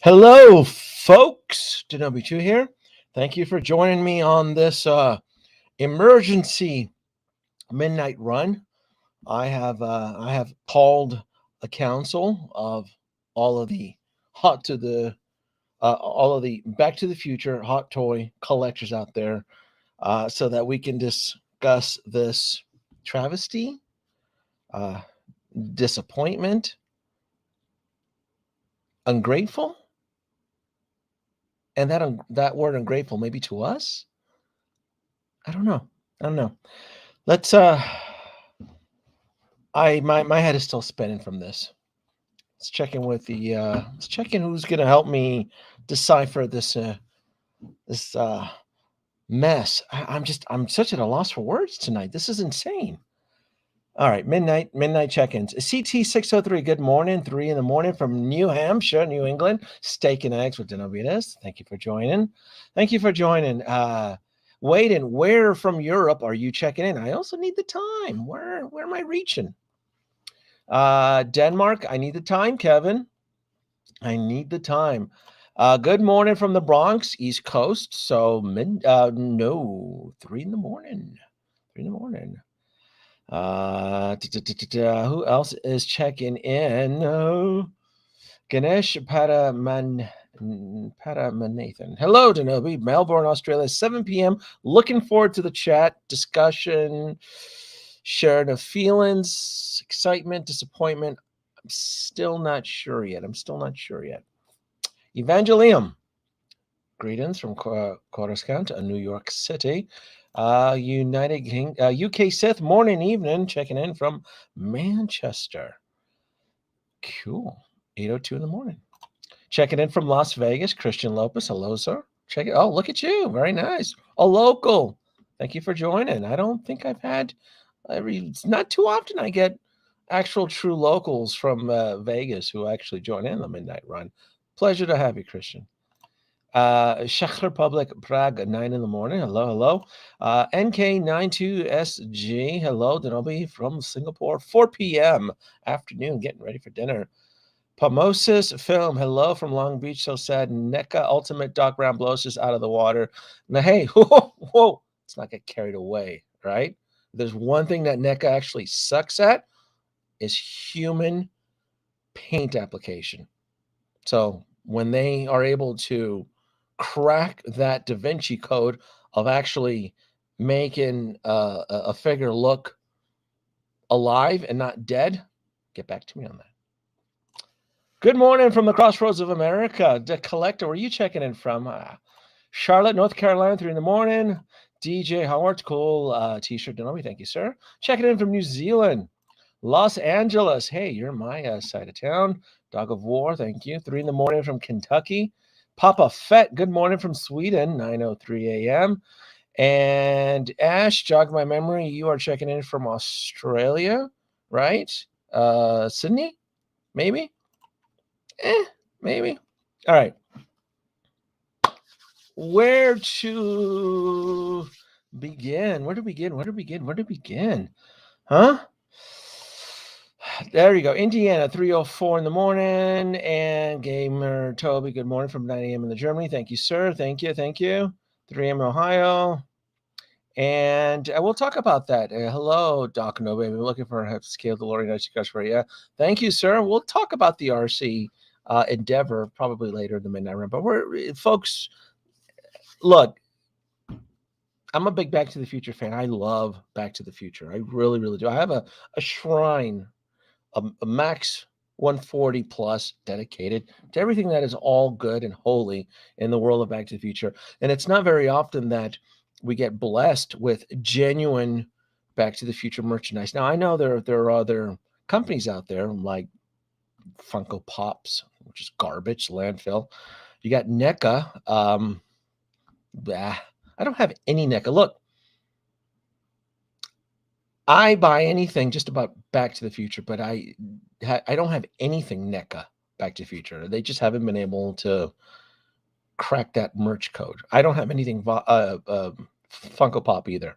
Hello, folks. Denobi2 here. Thank you for joining me on this emergency midnight run. I have called a council of all of the hot to the all of the Back to the Future hot toy collectors out there, so that we can discuss this travesty, uh, disappointment, ungrateful, and that word ungrateful maybe to us. I don't know. I don't know. Let's my head is still spinning from this. Let's check in with the let's check in who's gonna help me decipher this mess. I'm such at a loss for words tonight. This is insane. All right, midnight check-ins. CT 603. Good morning, 3 in the morning from New Hampshire, New England. Steak and eggs with Denovitas. Thank you for joining. Thank you for joining. Waiting, where from Europe are you checking in? I also need the time. Where am I reaching? Denmark, I need the time, Kevin. I need the time. Good morning from the Bronx, East Coast. So no, 3 in the morning. 3 in the morning. Who else is checking in? Ganesh Paramanathan. Hello, Denobi, Melbourne, Australia, 7 p.m. Looking forward to the chat, discussion, sharing of feelings, excitement, disappointment. I'm still not sure yet. Evangelium. Greetings from Coruscant, New York City. UK Sith, morning, evening, checking in from Manchester. Cool. 8:02 in the morning. Checking in from Las Vegas, Christian Lopez. Hello, sir. Check it. Oh, look at you. Very nice. A local. Thank you for joining. I don't think I've had it's not too often I get actual true locals from Vegas who actually join in the midnight run. Pleasure to have you, Christian. Czech Republic, Prague, 9 in the morning. Hello. NK92SG. Hello, Denobi from Singapore, 4 p.m. afternoon, getting ready for dinner. Pomosis Film. Hello from Long Beach. So sad. NECA Ultimate Doc Brown blows us out of the water. Now, hey, whoa. Let's not get carried away, right? There's one thing that NECA actually sucks at is human paint application. So when they are able to crack that Da Vinci code of actually making a figure look alive and not dead, get back to me on that. Good morning from the crossroads of America. The collector, where are you checking in from? Charlotte, North Carolina, 3 in the morning. DJ Howard, cool t-shirt. Denobi, thank you, sir. Checking in from New Zealand. Los Angeles. Hey, you're my side of town. Dog of War, thank you. 3 in the morning from Kentucky. Papa Fett, good morning from Sweden, 9:03 a.m. And Ash, jog my memory, you are checking in from Australia, right? Sydney, maybe? Maybe. All right. Where to begin? Where to begin? Huh? There you go. Indiana, 3:04 in the morning. And Gamer Toby, good morning from 9 a.m. in the Germany. Thank you, sir. Thank you. 3 a.m. in Ohio. And we'll talk about that. Hello, Doc No Baby. We're looking for a scale DeLorean for you. Thank you, sir. We'll talk about the RC endeavor probably later in the midnight run. But folks, look, I'm a big Back to the Future fan. I love Back to the Future. I really, really do. I have a shrine, a Max 140 plus dedicated to everything that is all good and holy in the world of Back to the Future. And it's not very often that we get blessed with genuine Back to the Future merchandise. Now, I know there are other companies out there like Funko Pops, which is garbage, landfill. You got NECA. I don't have any NECA. Look, I buy anything just about Back to the Future, but I don't have anything NECA Back to the Future. They just haven't been able to crack that merch code. I don't have anything Funko Pop either.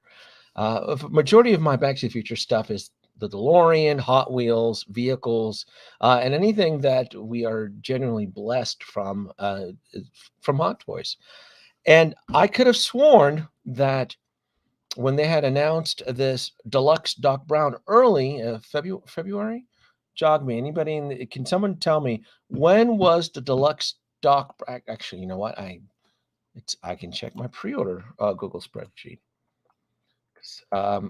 Majority of my Back to the Future stuff is the DeLorean, Hot Wheels, vehicles, and anything that we are genuinely blessed from Hot Toys. And I could have sworn that when they had announced this deluxe Doc Brown early February, jog me. Anybody can someone tell me when was the deluxe Actually, you know what? I can check my pre-order Google spreadsheet.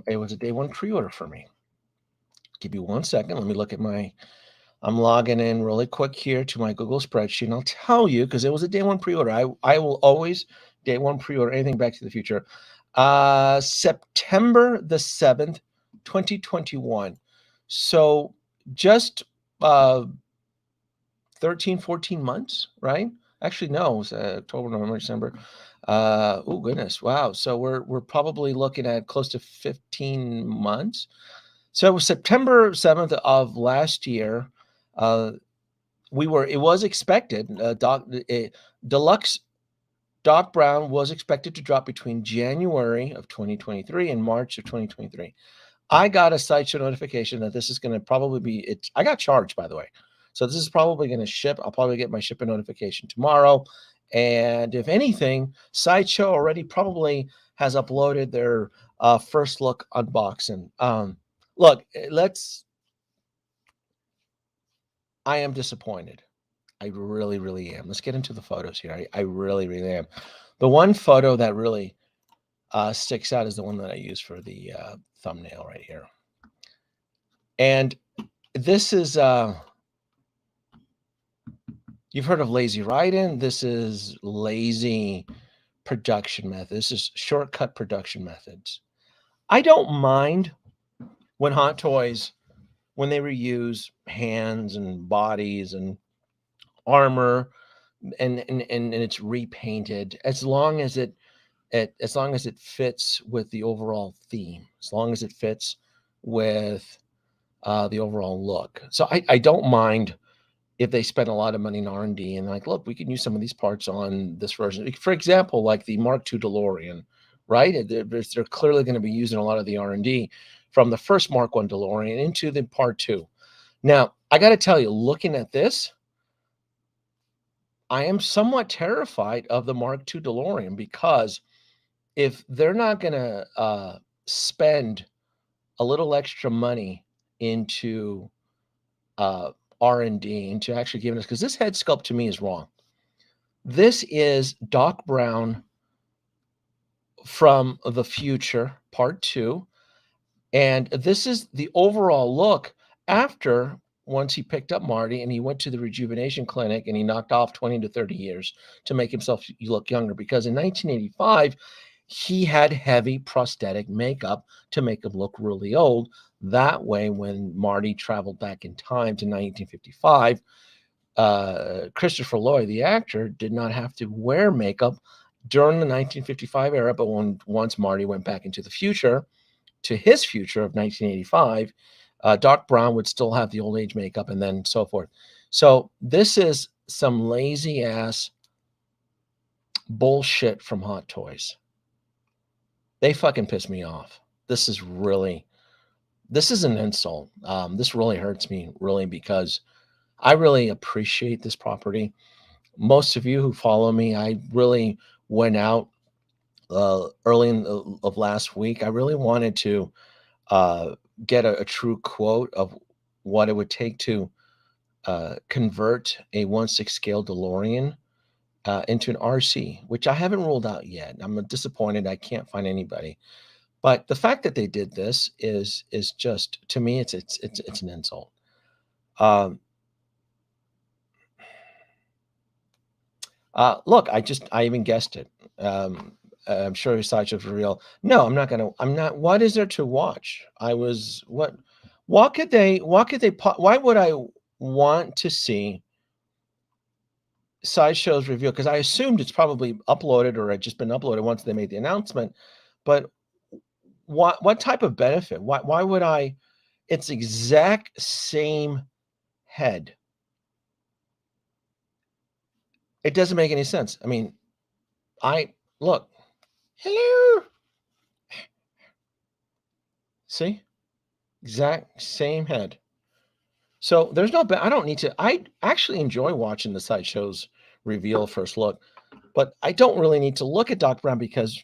It was a day one pre-order for me. Give you 1 second. Let me look at I'm logging in really quick here to my Google spreadsheet, and I'll tell you because it was a day one pre-order. I will always day one pre-order anything Back to the Future. September the 7th, 2021. So just 13, 14 months, right? Actually, no, it was October, November, December. Oh goodness, wow. So we're probably looking at close to 15 months. So it was September 7th of last year. It was expected, deluxe Doc Brown was expected to drop between January of 2023 and March of 2023. I got a Sideshow notification that this is going to probably be it. I got charged, by the way. So this is probably going to ship. I'll probably get my shipping notification tomorrow. And if anything, Sideshow already probably has uploaded their first look unboxing. Look, I am disappointed. I really, really am. Let's get into the photos here. I really, really am. The one photo that really sticks out is the one that I use for the thumbnail right here. And this is, you've heard of lazy write-in. This is lazy production method. This is shortcut production methods. I don't mind when Hot Toys, when they reuse hands and bodies and armor and it's repainted, as long as it fits with the overall theme, as long as it fits with the overall look. So I don't mind if they spend a lot of money in R&D and like, look, we can use some of these parts on this version. For example, like the Mark II DeLorean, right? They're clearly going to be using a lot of the R&D from the first Mark I DeLorean into the Part 2. Now, I got to tell you, looking at this, I am somewhat terrified of the Mark II DeLorean because if they're not going to spend a little extra money into R&D, into actually giving us, because this head sculpt to me is wrong. This is Doc Brown from the future, Part 2. And this is the overall look after once he picked up Marty and he went to the rejuvenation clinic and he knocked off 20 to 30 years to make himself look younger. Because in 1985, he had heavy prosthetic makeup to make him look really old. That way, when Marty traveled back in time to 1955, Christopher Lloyd, the actor, did not have to wear makeup during the 1955 era. But once Marty went back into the future, to his future of 1985, Doc Brown would still have the old age makeup and then so forth. So this is some lazy ass bullshit from Hot Toys. They fucking piss me off. This is an insult. This really hurts me, really, because I really appreciate this property. Most of you who follow me, I really went out early of last week. I really wanted to get a true quote of what it would take to convert a 1/6 scale DeLorean into an RC, which I haven't ruled out yet. I'm disappointed I can't find anybody. But the fact that they did this is just, to me, it's an insult. Um, Look, I even guessed it. I'm sure Sideshow's real. No, I'm not. What is there to watch? What could they, why would I want to see Sideshow's review? Because I assumed it's probably uploaded or had just been uploaded once they made the announcement. But what type of benefit? Why would I? It's exact same head. It doesn't make any sense. I mean, look. Hello. See? Exact same head. So there's no, I don't need to, I actually enjoy watching the Sideshow's reveal first look, but I don't really need to look at Doc Brown because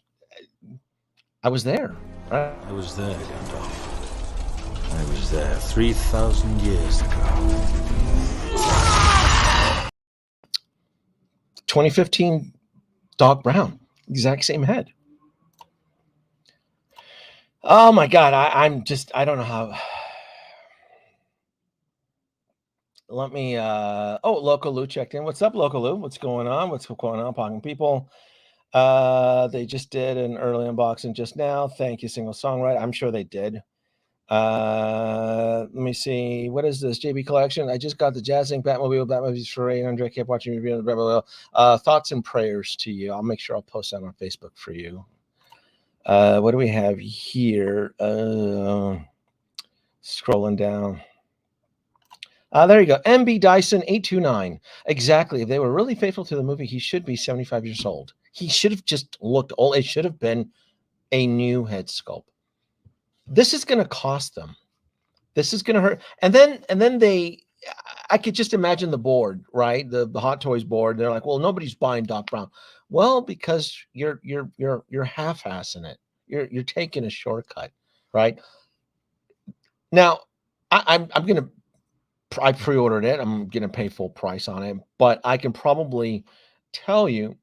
I was there. Right? I was there, Gandalf. I was there 3,000 years ago. 2015 Doc Brown, exact same head. Oh my God, I'm just, I don't know how. Let me, Local Lou checked in. What's up, Local Lou? What's going on? What's going on, Pogging People? They just did an early unboxing just now. Thank you, Single Songwriter. I'm sure they did. Let me see. What is this? JB Collection. I just got the Jazz Inc. Batmobiles for 800. Kept watching review of the Batmobile. Thoughts and prayers to you. I'll make sure I'll post that on Facebook for you. What do we have here? Scrolling down. There you go. MB Dyson 829. Exactly. If they were really faithful to the movie, he should be 75 years old. He should have just looked old. It should have been a new head sculpt. This is going to cost them. This is going to hurt. And then I could just imagine the board, right? The Hot Toys board. They're like, well, nobody's buying Doc Brown. Well, because you're half-assing it. You're taking a shortcut, right? Now, I pre-ordered it. I'm going to pay full price on it, but I can probably tell you,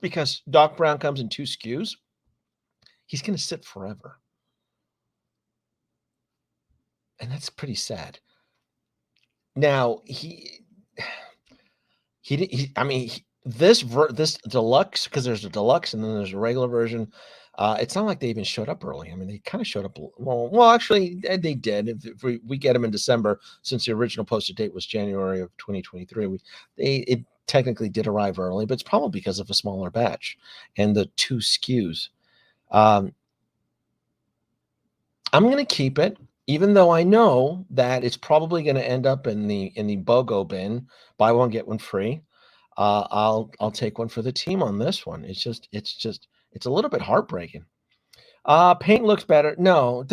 because Doc Brown comes in 2 SKUs, he's going to sit forever. And that's pretty sad. Now, this deluxe, because there's a deluxe and then there's a regular version. It's not like they even showed up early. I mean, they kind of showed up. Well, actually, they did. If we get them in December, since the original posted date was January of 2023, it technically did arrive early, but it's probably because of a smaller batch and the 2 SKUs. I'm going to keep it, even though I know that it's probably going to end up in the BOGO bin. Buy one, get one free. I'll take one for the team on this one. It's a little bit heartbreaking. Paint looks better. No,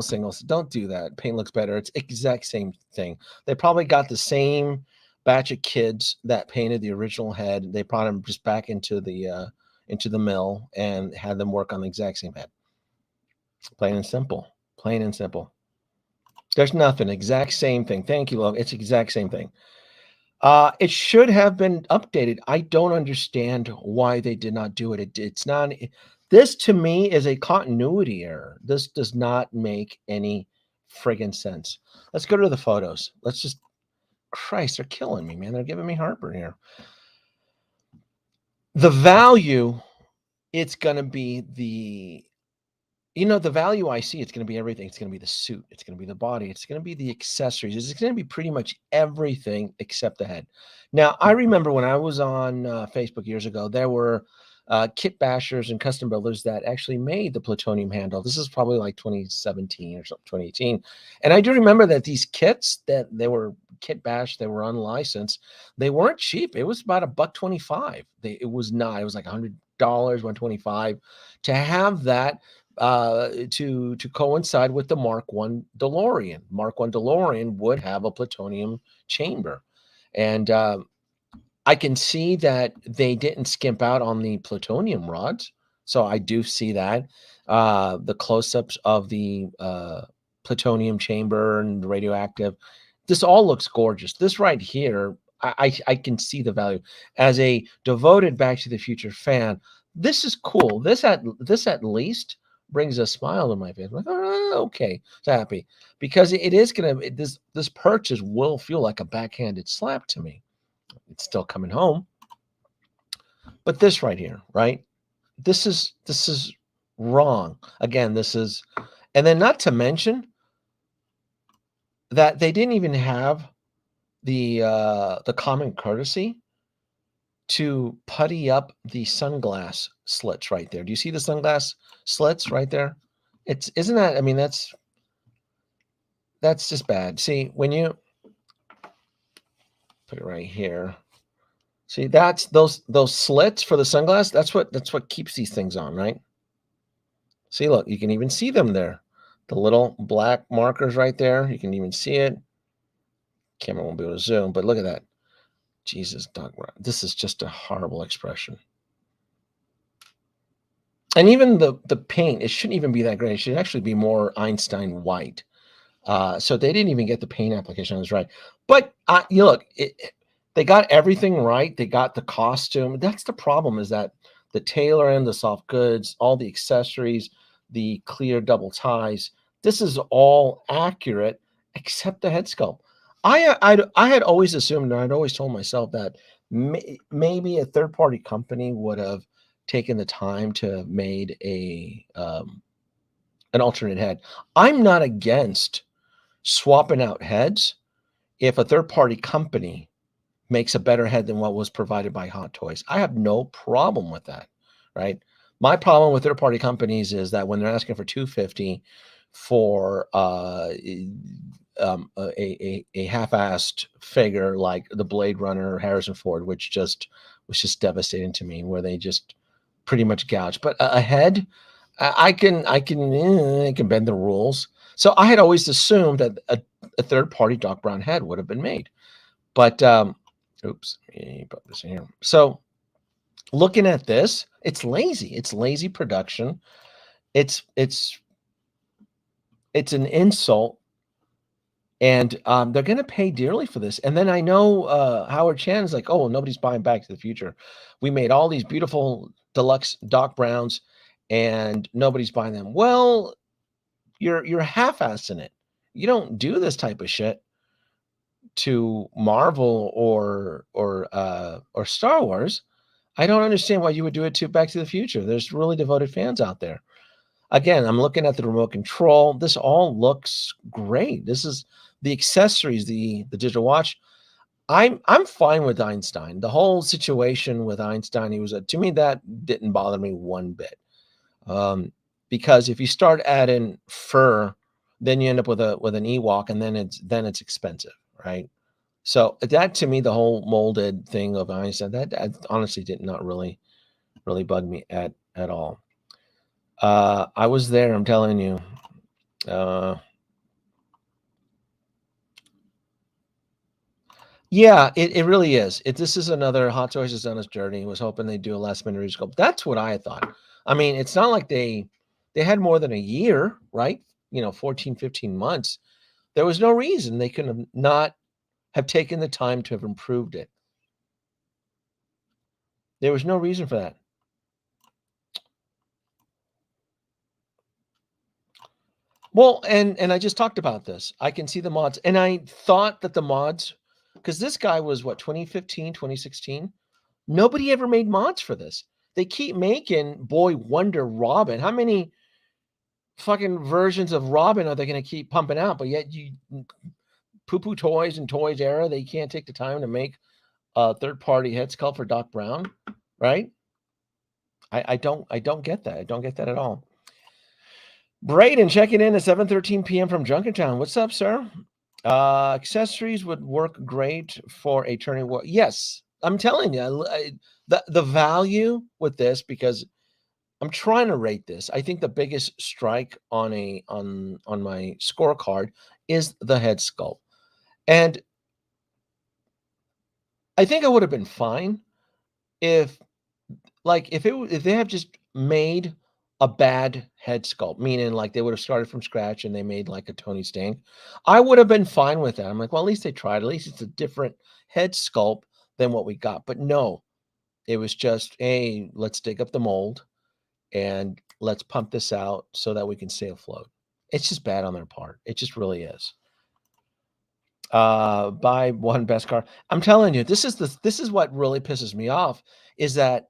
Singles. Don't do that. Paint looks better. It's exact same thing. They probably got the same batch of kids that painted the original head. They brought them just back into the mill and had them work on the exact same head. Plain and simple. Plain and simple. There's nothing. Exact same thing. Thank you, Logan. It's exact same thing. It should have been updated. I don't understand why they did not do it. It's not. This to me is a continuity error. This does not make any friggin' sense. Let's go to the photos. Let's just. Christ, they're killing me, man. They're giving me heartburn here. The value, it's going to be the value I see. It's going to be everything. It's going to be the suit. It's going to be the body. It's going to be the accessories. It's going to be pretty much everything except the head. Now, I remember when I was on Facebook years ago, there were kit bashers and custom builders that actually made the plutonium handle. This is probably like 2017 or something, 2018. And I do remember that these kits, that they were kit bash, they were unlicensed. They weren't cheap. It was about $125. It was not. It was like $100, $125 to have that. To coincide with the Mark I DeLorean. Mark I DeLorean would have a plutonium chamber. And I can see that they didn't skimp out on the plutonium rods. So I do see that. The close-ups of the plutonium chamber and radioactive. This all looks gorgeous. This right here, I can see the value. As a devoted Back to the Future fan, this is cool. This at least brings a smile to my face. I'm like, oh, okay, so happy, because it is gonna this purchase will feel like a backhanded slap to me. It's still coming home, but this right here, right? This is wrong. Again, this is, and then not to mention that they didn't even have the common courtesy to putty up the sunglass slits right there. Do you see the sunglass slits right there? Isn't that, I mean, that's just bad. See, when you put it right here, see, that's those slits for the sunglass. That's what keeps these things on, right? See, look, you can even see them there. The little black markers right there. You can even see it. Camera won't be able to zoom, but look at that. Jesus, Doc Brown. This is just a horrible expression. And even the paint, it shouldn't even be that great. It should actually be more Einstein white. So they didn't even get the paint application on this right. But you look, they got everything right. They got the costume. That's the problem, is that the tailor end, the soft goods, all the accessories, the clear double ties, this is all accurate except the head sculpt. I had always assumed, and I'd always told myself that maybe a third-party company would have taken the time to made an alternate head. I'm not against swapping out heads if a third-party company makes a better head than what was provided by Hot Toys. I have no problem with that, right? My problem with third-party companies is that when they're asking for $250 for a half-assed figure like the Blade Runner Harrison Ford, which was just devastating to me, where they just pretty much gouge. But a head, I can bend the rules. So I had always assumed that a third-party Doc Brown head would have been made, but oops, let me put this in here. So looking at this, it's lazy. It's lazy production. It's an insult, and they're going to pay dearly for this. And then I know Howard Chan is like, oh, well, nobody's buying Back to the Future. We made all these beautiful deluxe Doc Browns, and nobody's buying them. Well, you're half-assing it. You don't do this type of shit to Marvel or Star Wars. I don't understand why you would do it to Back to the Future. There's really devoted fans out there. Again, I'm looking at the remote control. This all looks great. This is the accessories, the digital watch. I'm fine with Einstein. The whole situation with Einstein, he was to me, that didn't bother me one bit. Because if you start adding fur, then you end up with an Ewok, and then it's expensive, right? So that, to me, the whole molded thing of Einstein, that honestly did not really bug me at all. I was there, I'm telling you. Yeah, it really is. This is another Hot Toys has done its journey. Was hoping they'd do a last minute resculpt. That's what I thought. I mean, it's not like they had more than a year, right? 14, 15 months. There was no reason they could have not have taken the time to have improved it. There was no reason for that. Well, and I just talked about this. I can see the mods, and I thought that the mods, because this guy was what, 2015, 2016? Nobody ever made mods for this. They keep making Boy Wonder Robin. How many fucking versions of Robin are they going to keep pumping out? But yet you poo-poo toys and toys era, they can't take the time to make a third-party head sculpt for Doc Brown, right? I don't get that. I don't get that at all. Braden checking in at 7:13 p.m. from Junkertown. What's up, sir? Accessories would work great for a turning war. Yes, I'm telling you, the value with this, because I'm trying to rate this. I think the biggest strike on my scorecard is the head sculpt, and I think I would have been fine if they have just made a bad head sculpt, meaning like they would have started from scratch and they made like a Tony Stank. I would have been fine with that. I'm like, well, at least they tried. At least it's a different head sculpt than what we got. But no, it was just, hey, let's dig up the mold and let's pump this out so that we can stay afloat. It's just bad on their part. It just really is. Buy one best car. I'm telling you, this is what really pisses me off, is that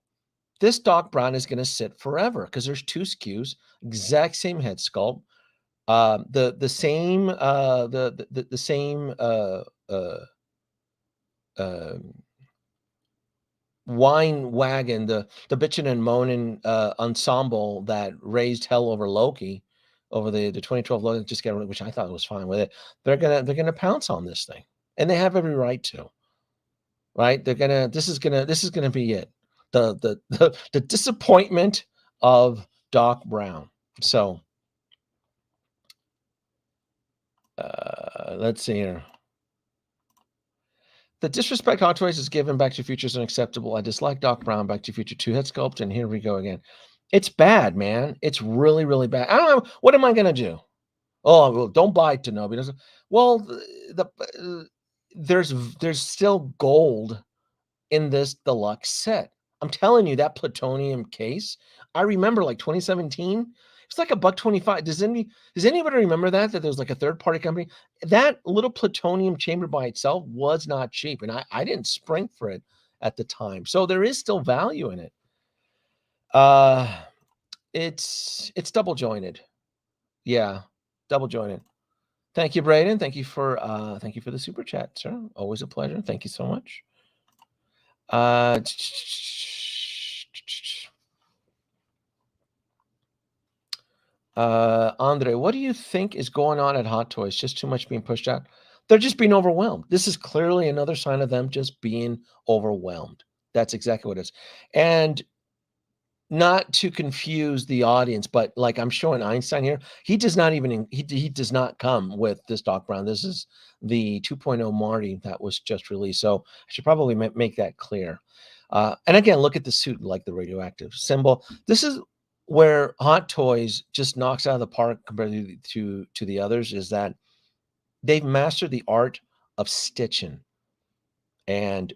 this Doc Brown is going to sit forever because there's two SKUs, exact same head sculpt, the same the same wine wagon, the bitchin' and moaning ensemble that raised hell over Loki, over the 2012 Loki, just got, which I thought was fine with it. They're gonna pounce on this thing, and they have every right to. Right? This is gonna be it. The disappointment of Doc Brown. So Let's see here. The disrespect Hot Toys is given Back to the Future is unacceptable. I dislike Doc Brown, Back to the Future 2 head sculpt, and here we go again. It's bad, man. It's really, really bad. I don't know. What am I going to do? Oh, well, don't buy Kenobi. Well, there's still gold in this deluxe set. I'm telling you, that plutonium case, I remember like 2017, it's like $1.25. Does anybody remember that there's like a third-party company? That little plutonium chamber by itself was not cheap, and I didn't spring for it at the time. So there is still value in it. It's double jointed. Yeah, double jointed. Thank you, Braden. Thank you for the super chat, sir. Always a pleasure. Thank you so much. Andre, what do you think is going on at Hot Toys? Just too much being pushed out? They're just being overwhelmed. This is clearly another sign of them just being overwhelmed. That's exactly what it is. And not to confuse the audience, but like I'm showing Einstein here, he does not even he does not come with this Doc Brown. This is the 2.0 Marty that was just released. So I should probably make that clear. And again, look at the suit, like the radioactive symbol. This is where Hot Toys just knocks out of the park compared to the others, is that they've mastered the art of stitching and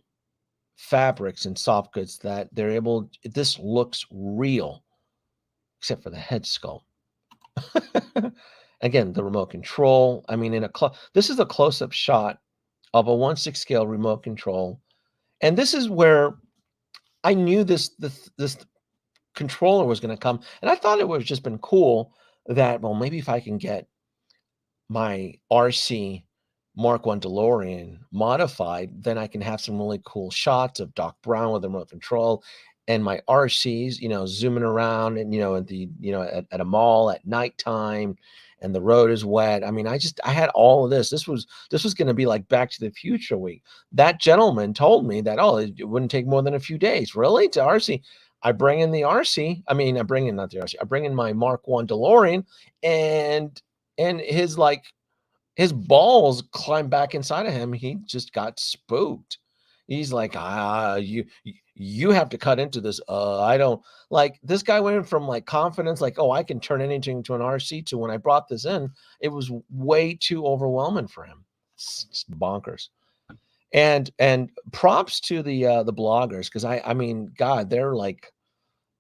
fabrics and soft goods that they're able. This looks real, except for the head sculpt. Again, the remote control. I mean, this is a close-up shot of a 1/6 scale remote control, and this is where I knew this controller was going to come, and I thought it would have just been cool that, well, maybe if I can get my RC Mark I DeLorean modified, then I can have some really cool shots of Doc Brown with the remote control and my RCs, zooming around and, at a mall at nighttime and the road is wet. I mean, I had all of this. This was going to be like Back to the Future week. That gentleman told me that, it wouldn't take more than a few days. Really? To RC? I bring in the RC. I mean, not the RC. I bring in my Mark I DeLorean and his balls climbed back inside of him. He just got spooked. He's like, you have to cut into this. I don't like this guy went from like confidence, like, I can turn anything to an RC, to when I brought this in, it was way too overwhelming for him. It's bonkers. And props to the bloggers, because I mean, God, they're like,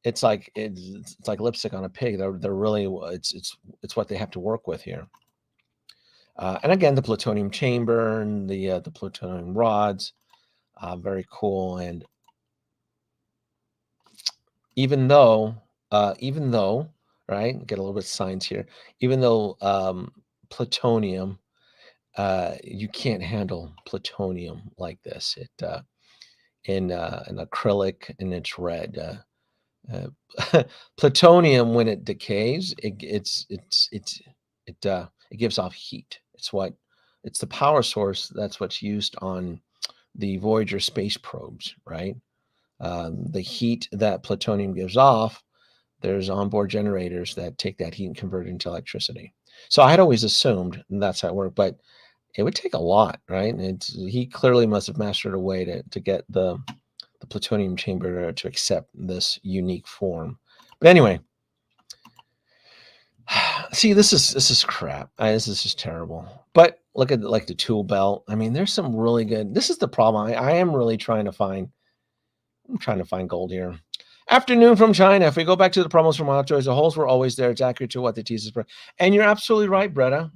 it's like lipstick on a pig. They're really, it's what they have to work with here. And again, the plutonium chamber and the plutonium rods, very cool. And even though, right, get a little bit of science here, even though plutonium, you can't handle plutonium like this. It in an acrylic, and it's red. Plutonium, when it decays, it gives off heat. It's the power source. That's what's used on the Voyager space probes, right? The heat that plutonium gives off, there's onboard generators that take that heat and convert it into electricity. So I had always assumed that's how it worked, but it would take a lot, right? He clearly must have mastered a way to get the plutonium chamber to accept this unique form. But anyway, see, this is crap. This is just terrible. But look at like the tool belt. I mean, there's some really good. This is the problem. I am really trying to find. I'm trying to find gold here. Afternoon from China. If we go back to the promos from Hot Toys, the holes were always there. It's accurate to what the teasers were. And you're absolutely right, Bretta.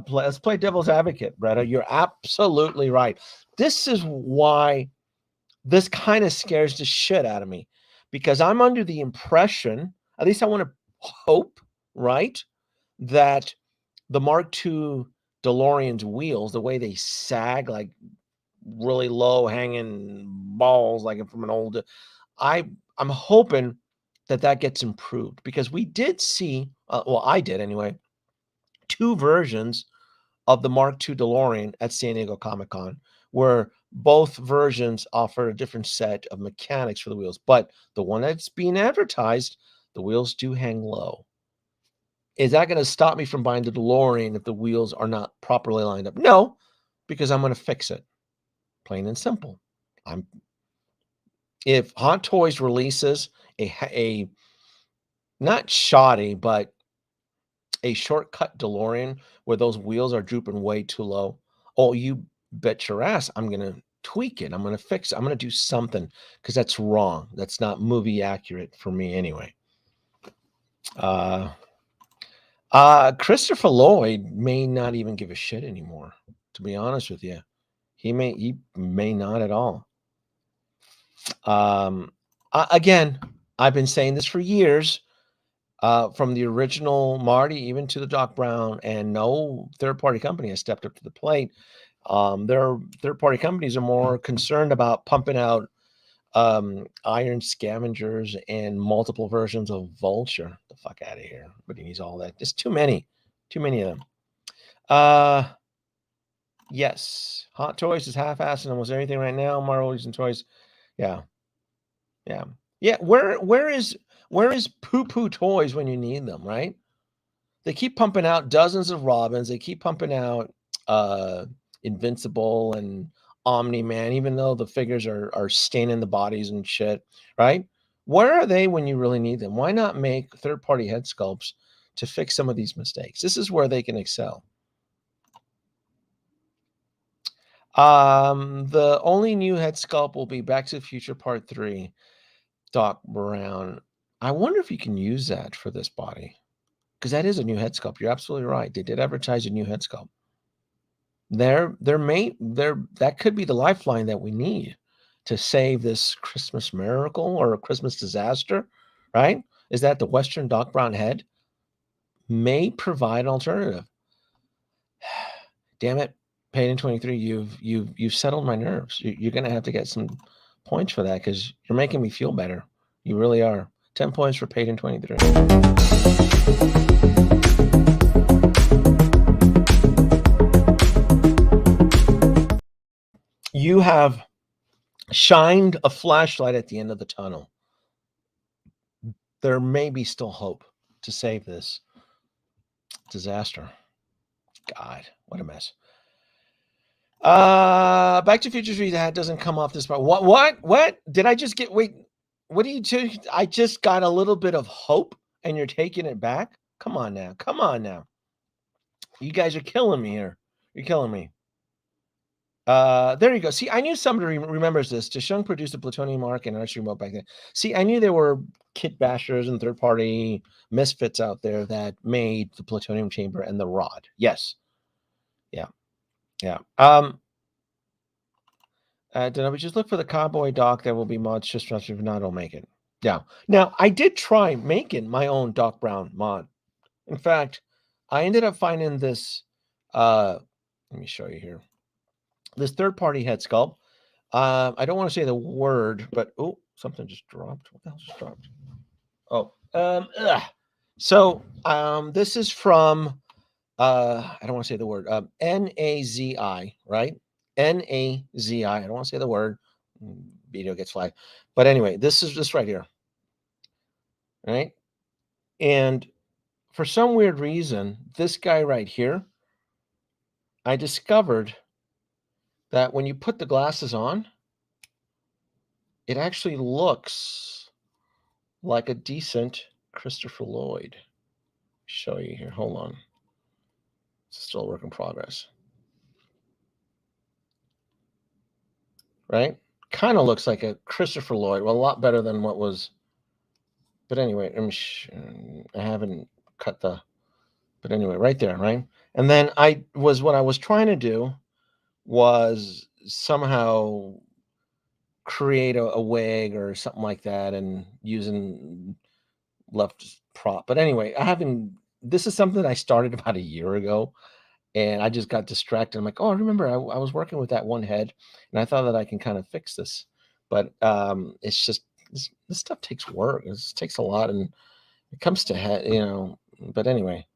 Let's play devil's advocate, Bretta. You're absolutely right. This is why this kind of scares the shit out of me, because I'm under the impression, at least I want to hope, right, that the Mark II DeLorean's wheels, the way they sag like really low hanging balls, like from an old, I'm hoping that gets improved, because we did see, well, I did anyway, 2 versions of the Mark II DeLorean at San Diego Comic-Con, where both versions offer a different set of mechanics for the wheels. But the one that's being advertised, the wheels do hang low. Is that going to stop me from buying the DeLorean if the wheels are not properly lined up? No, because I'm going to fix it. Plain and simple. If Hot Toys releases a not shoddy, but a shortcut DeLorean where those wheels are drooping way too low, oh, you bet your ass I'm going to tweak it. I'm going to fix it. I'm going to do something because that's wrong. That's not movie accurate for me anyway. Christopher Lloyd may not even give a shit anymore, to be honest with you. He may not at all. Again, I've been saying this for years, from the original Marty even to the Doc Brown, and no third-party company has stepped up to the plate. Their third-party companies are more concerned about pumping out Iron Scavengers and multiple versions of Vulture. The fuck out of here. But he needs all that. There's too many of them. Yes, Hot Toys is half-assed in almost everything right now. Marvel's and toys. Yeah. Where is poo toys when you need them, right? They keep pumping out dozens of Robins. They keep pumping out Invincible and Omni-Man, even though the figures are staining the bodies and shit, right? Where are they when you really need them? Why not make third-party head sculpts to fix some of these mistakes? This is where they can excel. The only new head sculpt will be Back to the Future Part 3, Doc Brown. I wonder if you can use that for this body, because that is a new head sculpt. You're absolutely right. They did advertise a new head sculpt. That could be the lifeline that we need to save this Christmas miracle or a Christmas disaster, right? Is that the Western Doc Brown head may provide an alternative. Damn it, Paid in 23, you've settled my nerves. You're gonna have to get some points for that because you're making me feel better. You really are. 10 points for Paid in 23. You have shined a flashlight at the end of the tunnel. There may be still hope to save this disaster. God, what a mess. Back to Future 3, that doesn't come off this part. What? Did I just get, wait, what do you do? I just got a little bit of hope and you're taking it back? Come on now. You guys are killing me here. You're killing me. There you go. See, I knew somebody remembers this. Deschung produced a plutonium arc and archery remote back then. See, I knew there were kit bashers and third-party misfits out there that made the plutonium chamber and the rod. Yes. Yeah. Did we just look for the cowboy doc? There will be mods just if not, I'll make it. Yeah. Now, I did try making my own Doc Brown mod. In fact, I ended up finding this. Let me show you here. This third-party head sculpt. I don't want to say the word, but oh, something just dropped. What the hell just dropped? Oh, so this is from I don't want to say the word NAZI, right? NAZI. I don't want to say the word. Video gets flagged. But anyway, this is this right here. Right? And for some weird reason, this guy right here, I discovered that when you put the glasses on, it actually looks like a decent Christopher Lloyd. Show you here. Hold on. It's still a work in progress. Right? Kind of looks like a Christopher Lloyd. Well, a lot better than what was. But anyway, I haven't cut the. But anyway, right there, right? And then what I was trying to do was somehow create a wig or something like that and using left prop. But anyway, this is something I started about a year ago and I just got distracted. I'm like, oh, I remember I was working with that one head and I thought that I can kind of fix this. But it's just, this stuff takes work. It takes a lot and it comes to head, but anyway,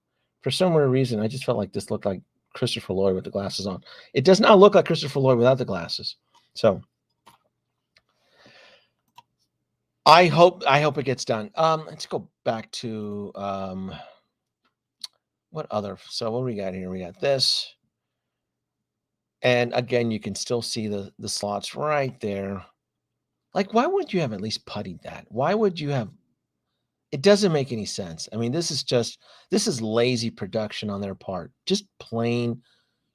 for some weird reason, I just felt like this looked like Christopher Lloyd with the glasses on. It does not look like Christopher Lloyd without the glasses. So I hope it gets done. Let's go back to what other? So what do we got here? We got this, and again, you can still see the slots right there. Like, why would you have at least puttied that? Why would you have? It doesn't make any sense. I mean, this is lazy production on their part. Just plain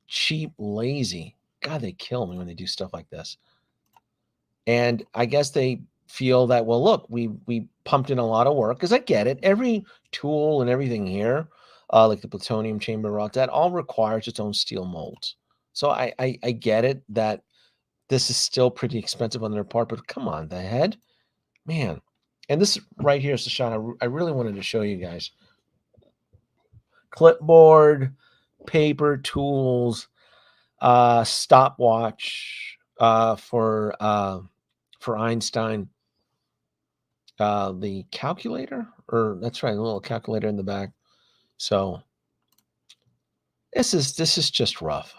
cheap, lazy. God, they kill me when they do stuff like this. And I guess they feel that, well, look, we pumped in a lot of work because I get it. Every tool and everything here, like the plutonium chamber rod, that all requires its own steel molds. So I get it that this is still pretty expensive on their part, but come on, the head, man. And this right here is the shot I really wanted to show you guys. Clipboard, paper, tools, stopwatch for Einstein. The calculator, or that's right, a little calculator in the back. So this is just rough.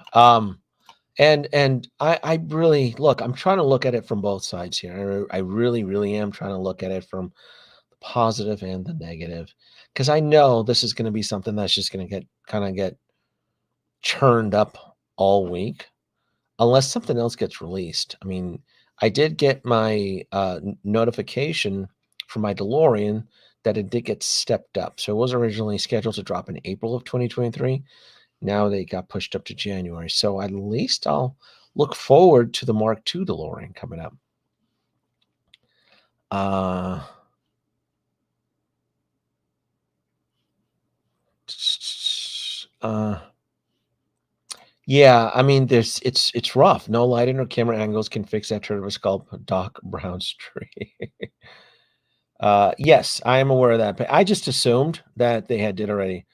And I really look. I'm trying to look at it from both sides here. I really am trying to look at it from the positive and the negative, because I know this is going to be something that's just going to get churned up all week unless something else gets released. I mean, I did get my notification from my DeLorean that it did get stepped up. So it was originally scheduled to drop in April of 2023. Now they got pushed up to January. So at least I'll look forward to the Mark II DeLorean coming up. Uh, uh, yeah, I mean, it's rough. No lighting or camera angles can fix that turtle sculpt Doc Brown's tree. Yes, I am aware of that, but I just assumed that they had did already.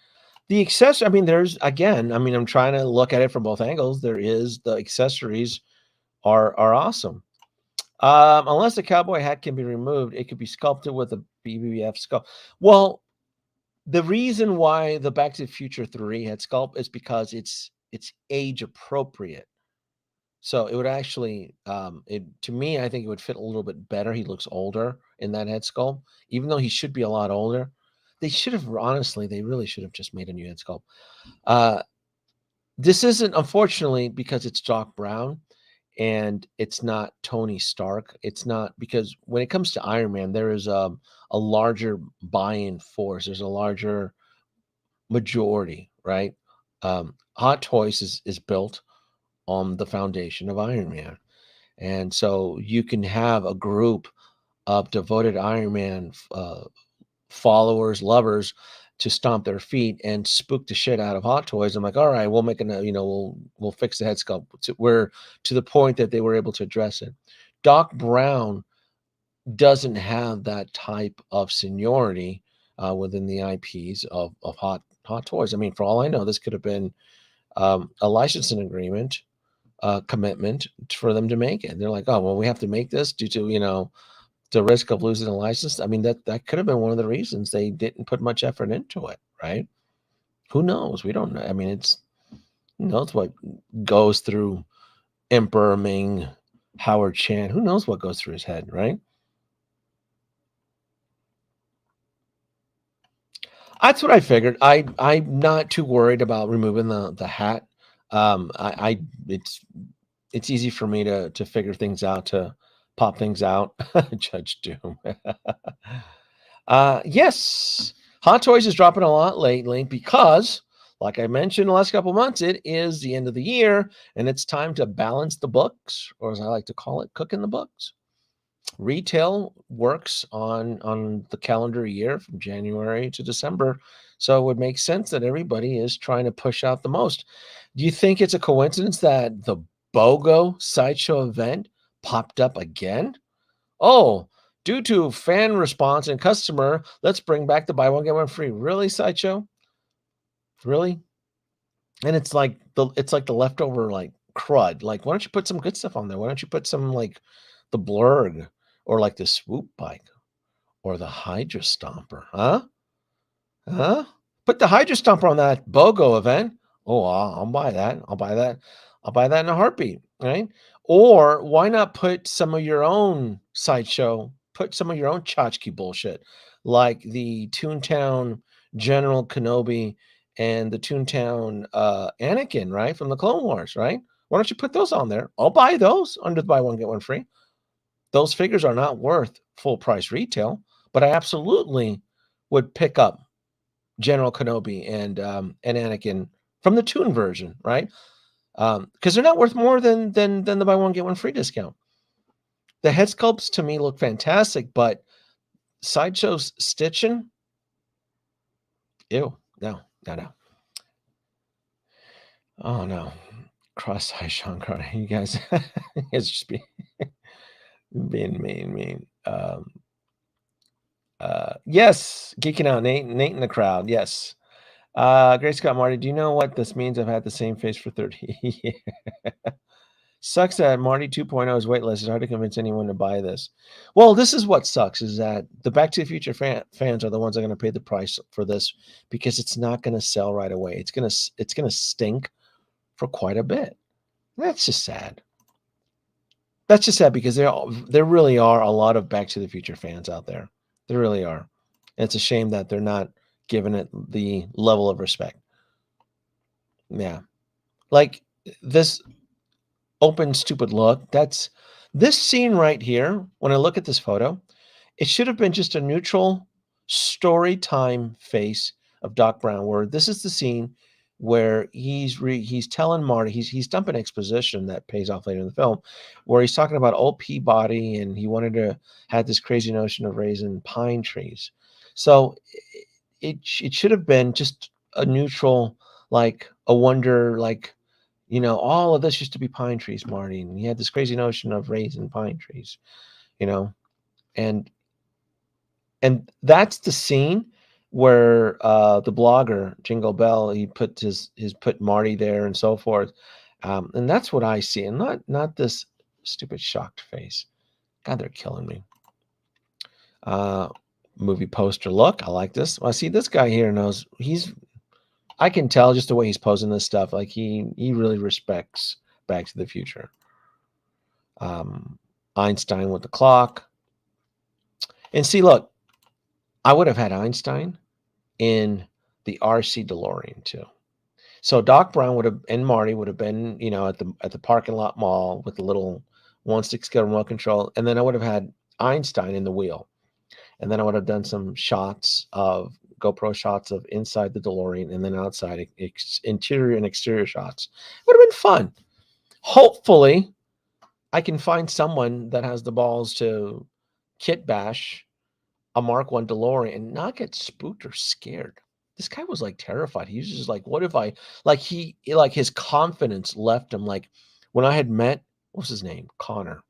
The accessory, I mean, there's again, I mean, I'm trying to look at it from both angles. There is the accessories are awesome. Unless the cowboy hat can be removed, it could be sculpted with a BBF sculpt. Well, the reason why the Back to the Future 3 had sculpt is because it's age appropriate. So it would actually, it to me, I think it would fit a little bit better. He looks older in that head sculpt, even though he should be a lot older. They should have honestly, they really should have just made a new head sculpt. Uh, this isn't, unfortunately, because it's Doc Brown and it's not Tony Stark. It's not, because when it comes to Iron Man, there is a larger buy-in force. There's a larger majority, right? Hot Toys is built on the foundation of Iron Man. And so you can have a group of devoted Iron Man followers, lovers, to stomp their feet and spook the shit out of Hot Toys. I'm like, all right, we'll make we'll fix the head sculpt. We're to the point that they were able to address it. Doc Brown doesn't have that type of seniority within the IPs of Hot Toys. I mean, for all I know, this could have been a licensing agreement commitment for them to make it. They're like, oh, well, we have to make this due to, the risk of losing a license. I mean, that could have been one of the reasons they didn't put much effort into it, right? Who knows? We don't know. I mean, who knows what goes through Emperor Ming, Howard Chan. Who knows what goes through his head, right? That's what I figured. I'm not too worried about removing the hat. I it's easy for me to figure things out, to pop things out. Judge Doom. Yes, Hot Toys is dropping a lot lately because, like I mentioned the last couple of months, it is the end of the year and it's time to balance the books, or as I like to call it, cooking the books. Retail works on the calendar year from January to December, so it would make sense that everybody is trying to push out the most. Do you think it's a coincidence that the BOGO Sideshow event popped up again? Oh, due to fan response and customer, let's bring back the buy one get one free. Really, Sideshow? Really? And it's like the leftover like crud. Like, why don't you put some good stuff on there? Why don't you put some like the blurg, or like the swoop bike, or the Hydra Stomper? Huh? Huh? Put the Hydra Stomper on that BOGO event. Oh, I'll buy that. I'll buy that. I'll buy that in a heartbeat, right? Or why not put some of your own Sideshow, put some of your own tchotchke bullshit, like the Toontown General Kenobi and the Toontown Anakin, right, from the Clone Wars, right? Why don't you put those on there? I'll buy those under the buy one get one free. Those figures are not worth full price retail, but I absolutely would pick up General Kenobi and Anakin from the Toon version, right? Because they're not worth more than the buy one get one free discount. The head sculpts to me look fantastic, but Sideshow's stitching, ew, no. Oh no, cross-size Sean Carter, you guys, it's just being mean. Yes, geeking out, Nate in the crowd, yes. Great Scott Marty, do you know what this means? I've had the same face for 30 years. Sucks that Marty 2.0 is waitlist. It's hard to convince anyone to buy this. Well, this is what sucks, is that the Back to the Future fans are the ones that are going to pay the price for this, because it's not going to sell right away. It's going to stink for quite a bit. That's just sad. That's just sad, because there really are a lot of Back to the Future fans out there. There really are. And it's a shame that they're not giving it the level of respect. Yeah. Like this open stupid look, that's this scene right here. When I look at this photo, it should have been just a neutral story time face of Doc Brown, where this is the scene where he's telling Marty, he's dumping exposition that pays off later in the film, where he's talking about old Peabody, and he wanted to had this crazy notion of raising pine trees. So it should have been just a neutral, like a wonder, like, all of this used to be pine trees, Marty, and he had this crazy notion of raising pine trees, and that's the scene where the blogger Jingle Bell, he put put Marty there and so forth, and that's what I see, and not this stupid shocked face. God, they're killing me. Movie poster look. I like this. Well, I see this guy here knows I can tell just the way he's posing this stuff. Like he really respects Back to the Future. Einstein with the clock. And see, look, I would have had Einstein in the RC DeLorean too. So Doc Brown would have, and Marty would have been, at the parking lot mall with the little 1/6 scale remote control, and then I would have had Einstein in the wheel, and then I would have done some shots of GoPro shots of inside the DeLorean, and then outside interior and exterior shots. It would have been fun. Hopefully, I can find someone that has the balls to kit bash a Mark 1 DeLorean and not get spooked or scared. This guy was like terrified. He was just like, what if I, like his confidence left him. Like when I had met, what's his name? Connor.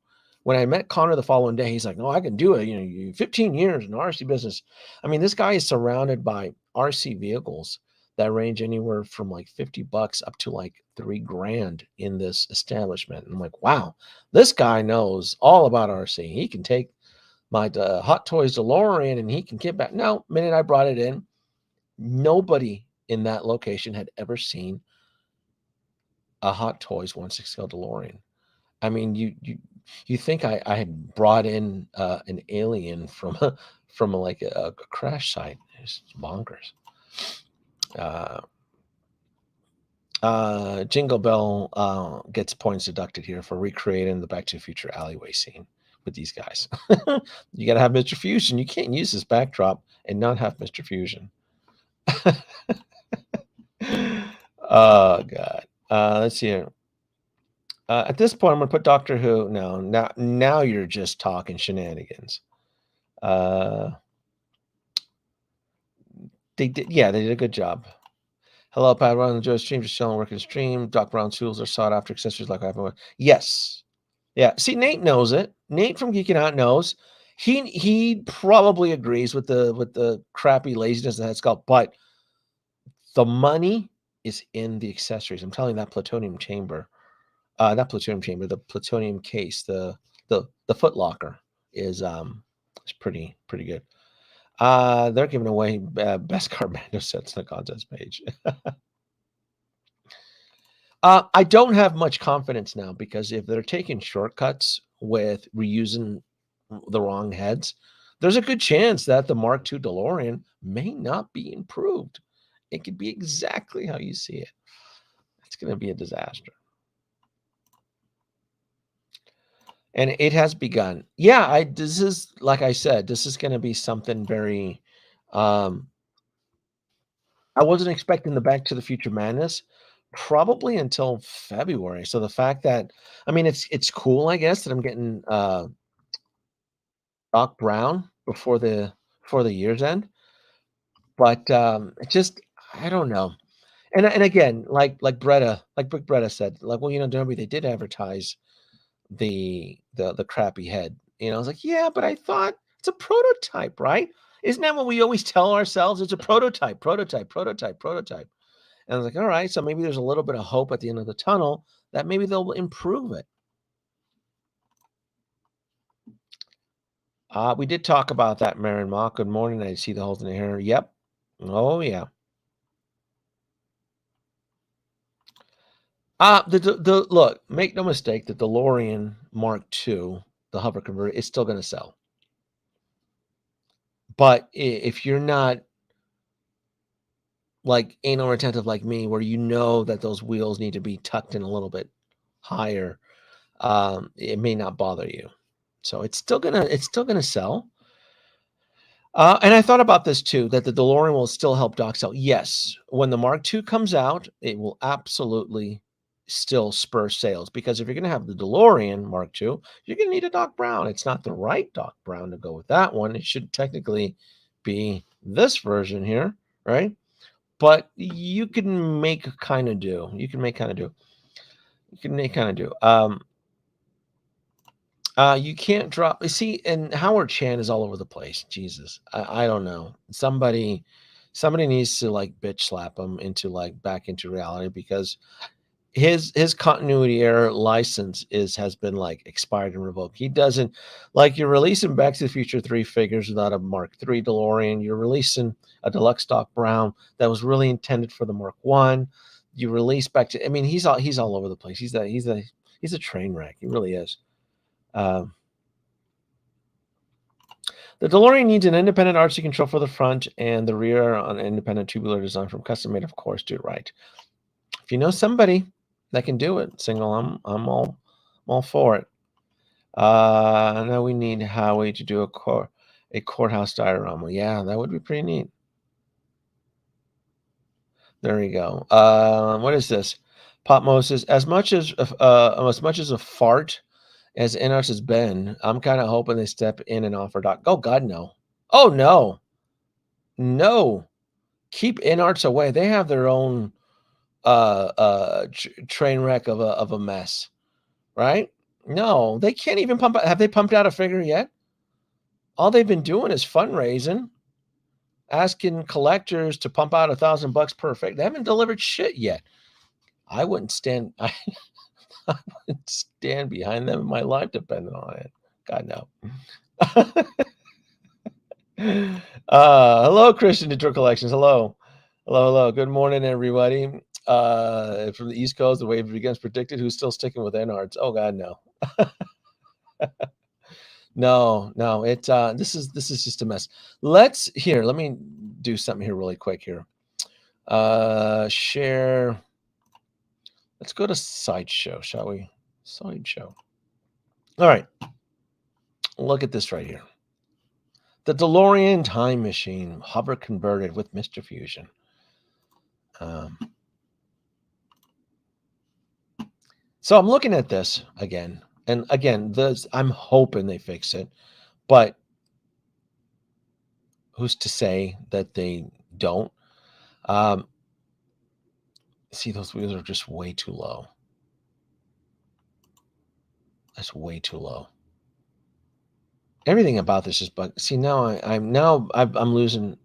When I met Connor the following day, he's like, no, I can do it. 15 years in the RC business. I mean, this guy is surrounded by RC vehicles that range anywhere from like $50 up to like $3,000 in this establishment. And I'm like, wow, this guy knows all about RC. He can take my Hot Toys DeLorean and he can get back. No, minute I brought it in, nobody in that location had ever seen a Hot Toys 1/6 scale DeLorean. I mean, you think I had brought in an alien from like a crash site? It's bonkers. Jingle Bell gets points deducted here for recreating the Back to the Future alleyway scene with these guys. You got to have Mr. Fusion. You can't use this backdrop and not have Mr. Fusion. Oh God. Let's see here. At this point, I'm gonna put Doctor Who. No, now you're just talking shenanigans. They did a good job. Hello, Pat. Enjoy the stream. Just chilling, working stream. Doc Brown tools are sought after accessories like I have. Yes. Yeah. See, Nate knows it. Nate from Geeking Out knows. He probably agrees with the crappy laziness of that sculpt, but the money is in the accessories. I'm telling you, that plutonium chamber, not plutonium chamber, the plutonium case, the foot locker is pretty good. They're giving away best Carbando sets on the contest page. I don't have much confidence now, because if they're taking shortcuts with reusing the wrong heads, there's a good chance that the Mark II DeLorean may not be improved. It could be exactly how you see it. It's going to be a disaster. And it has begun. Yeah, this is, like I said, this is going to be something very, I wasn't expecting the Back to the Future Madness probably until February. So the fact that, I mean, it's cool, I guess, that I'm getting Doc Brown before the year's end, but it just, I don't know. And again, like Brick Bretta said, like, well, Derby, they did advertise the crappy head. I was like, yeah, but I thought it's a prototype, right? Isn't that what we always tell ourselves? It's a prototype, prototype, prototype, prototype. And I was like, all right, so maybe there's a little bit of hope at the end of the tunnel that maybe they'll improve it. We did talk about that, Marin Mock. Good morning. I see the holes in the hair. Yep. Oh yeah. The look, make no mistake, the DeLorean Mark II, the hover converter, is still going to sell. But if you're not like anal retentive like me, where that those wheels need to be tucked in a little bit higher, it may not bother you. So it's still gonna sell. And I thought about this too, that the DeLorean will still help Doc sell. Yes, when the Mark II comes out, it will absolutely still spur sales, because if you're going to have the DeLorean Mark II, you're going to need a Doc Brown. It's not the right Doc Brown to go with that one. It should technically be this version here, right? But you can make kind of do. You can make kind of do. You can make kind of do. You can't drop. You see, and Howard Chan is all over the place. Jesus, I don't know. Somebody needs to like bitch slap him into like back into reality, because his continuity error license has been like expired and revoked. He doesn't, like, you're releasing Back to the Future 3 figures without a Mark III DeLorean. You're releasing a deluxe Doc Brown that was really intended for the Mark I. You release back to, I mean, he's all over the place. He's a train wreck. He really is. The DeLorean needs an independent RC control for the front and the rear on an independent tubular design from custom made, of course. Do it right. If you know somebody that can do it, single, I'm all for it. Now we need Howie to do a courthouse diorama. Yeah, that would be pretty neat. There we go. What is this? Pop Moses. As much as a fart as NRS has been, I'm kind of hoping they step in and offer Doc. Oh God, no. Oh no. No. Keep NRS away. They have their own train wreck of a mess, right? No, they can't even pump out. Have they pumped out a figure yet? All they've been doing is fundraising, asking collectors to pump out $1,000 per figure. They haven't delivered shit yet. I wouldn't stand. I wouldn't stand behind them. My life depended on it. God no. Hello, Christian Detroit Collections. Hello. Good morning, everybody. From the East Coast, the wave begins predicted. Who's still sticking with NARDs? Oh God, no. No. It this is just a mess. Let me do something here really quick here. Share. Let's go to Sideshow, shall we? Sideshow. All right. Look at this right here. The DeLorean time machine, hover converted with Mr. Fusion. So I'm looking at this again, and again, I'm hoping they fix it, but who's to say that they don't? See, those wheels are just way too low. That's way too low. Everything about this is bug. See, now I'm losing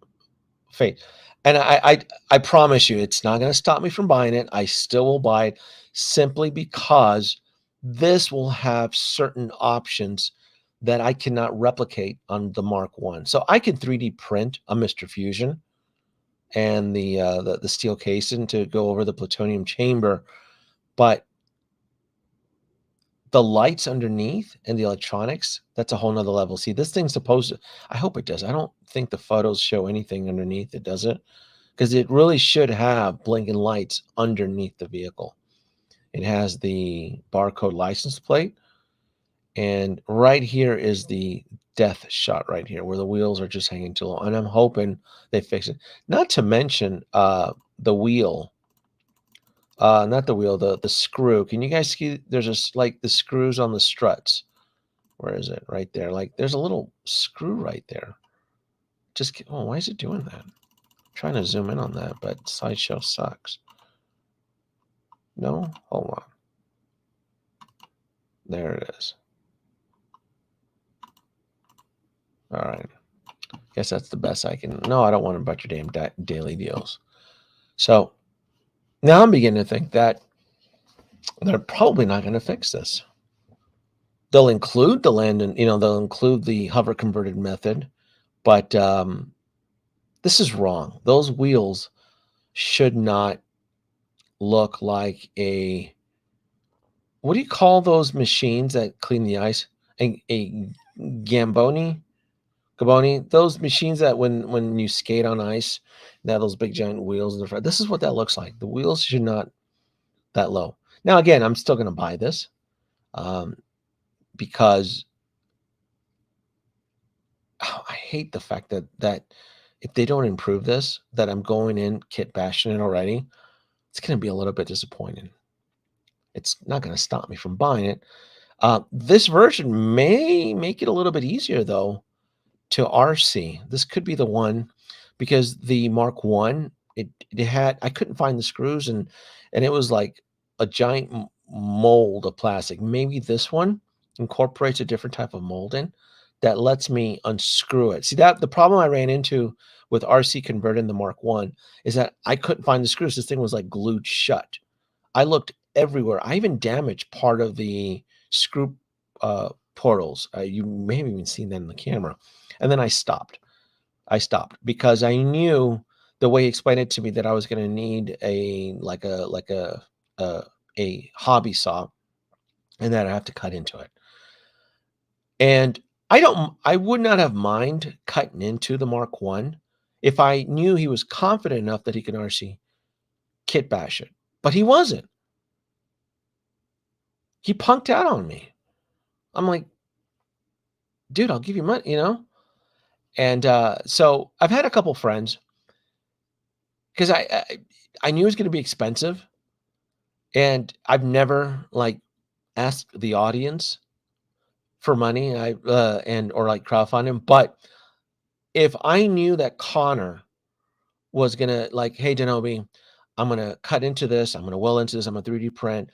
faith, and I promise you, it's not going to stop me from buying it. I still will buy it, simply because this will have certain options that I cannot replicate on the Mark I. So I can 3D print a Mr. Fusion and the steel casing to go over the plutonium chamber, but the lights underneath and the electronics, that's a whole nother level. See, this thing's supposed to, I hope it does. I don't think the photos show anything underneath it, does it? because it really should have blinking lights underneath the vehicle. It has the barcode license plate, and right here is the death shot right here where the wheels are just hanging too low, and I'm hoping they fix it. Not to mention the wheel, not the wheel, the screw. Can you guys see there's like the screws on the struts? Where is it? Right there. Like there's a little screw right there. Just, oh, why is it doing that? I'm trying to zoom in on that, but Sideshow sucks. No, hold on. There it is. All right. Guess that's the best I can. No, I don't want to about your damn daily deals. So now I'm beginning to think that they're probably not going to fix this. They'll include the land and, they'll include the hover converted method, but this is wrong. Those wheels should not look like a, what do you call those machines that clean the ice? A Gamboni? Those machines that when you skate on ice, they have those big giant wheels in the front. This is what that looks like. The wheels should not that low. Now, again, I'm still going to buy this because I hate the fact that if they don't improve this, that I'm going in kit bashing it already. It's going to be a little bit disappointing. It's not going to stop me from buying it. This version may make it a little bit easier, though, to RC. This could be the one because the Mark 1, it had, I couldn't find the screws, and it was like a giant mold of plastic. Maybe this one incorporates a different type of molding that lets me unscrew it. See, that the problem I ran into with RC converting the Mark 1 is that I couldn't find the screws. This thing was like glued shut. I looked everywhere. I even damaged part of the screw portals. You may have even seen that in the camera. And then I stopped. Because I knew the way he explained it to me that I was going to need a hobby saw, and that I have to cut into it. And I would not have mind cutting into the Mark 1 if I knew he was confident enough that he could RC kit bash it. But he wasn't. He punked out on me. I'm like, dude, I'll give you money, And so I've had a couple friends, because I knew it was going to be expensive, and I've never asked the audience for money. Or like crowdfunding. But if I knew that Connor was gonna hey, Denobi, I'm gonna cut into this, I'm gonna well into this, I'm gonna 3D print,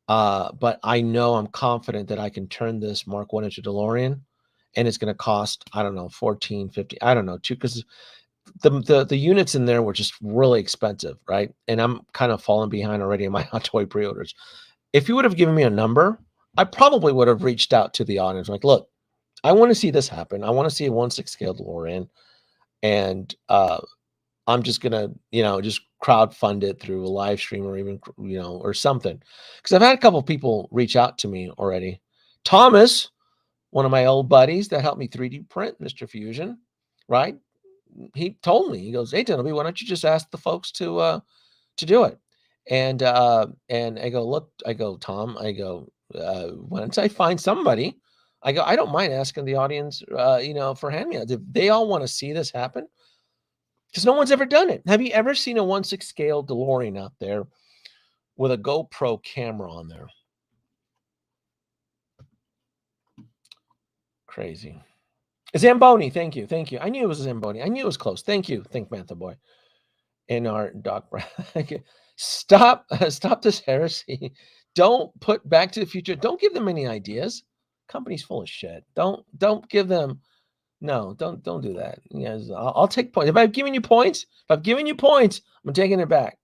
but I know I'm confident that I can turn this Mark 1 into DeLorean, and it's gonna cost, I don't know, 14, 50, I don't know, because the units in there were just really expensive, right? And I'm kind of falling behind already in my Hot Toy pre-orders. If you would have given me a number, I probably would have reached out to the audience like, look, I want to see this happen. I want to see a 1/6 scale DeLorean, and I'm just gonna, just crowdfund it through a live stream or even, or something. Because I've had a couple of people reach out to me already. Thomas, one of my old buddies that helped me 3D print Mr. Fusion, right? He told me, he goes, "Hey, Denobi, why don't you just ask the folks to do it?" And I go, "Look," I go, "Tom," I go, "once I find somebody," I go, "I don't mind asking the audience, for hand-me-downs if they all want to see this happen, because no one's ever done it. Have you ever seen a 1/6 scale DeLorean out there with a GoPro camera on there?" Crazy. Zamboni, thank you. I knew it was Zamboni. I knew it was close. Thank you, Think Mantha Boy. In our Doc Brown. Stop this heresy. Don't put Back to the Future. Don't give them any ideas. Company's full of shit. Don't give them. No, don't do that. Yes, I'll take points. If I've given you points, I'm taking it back.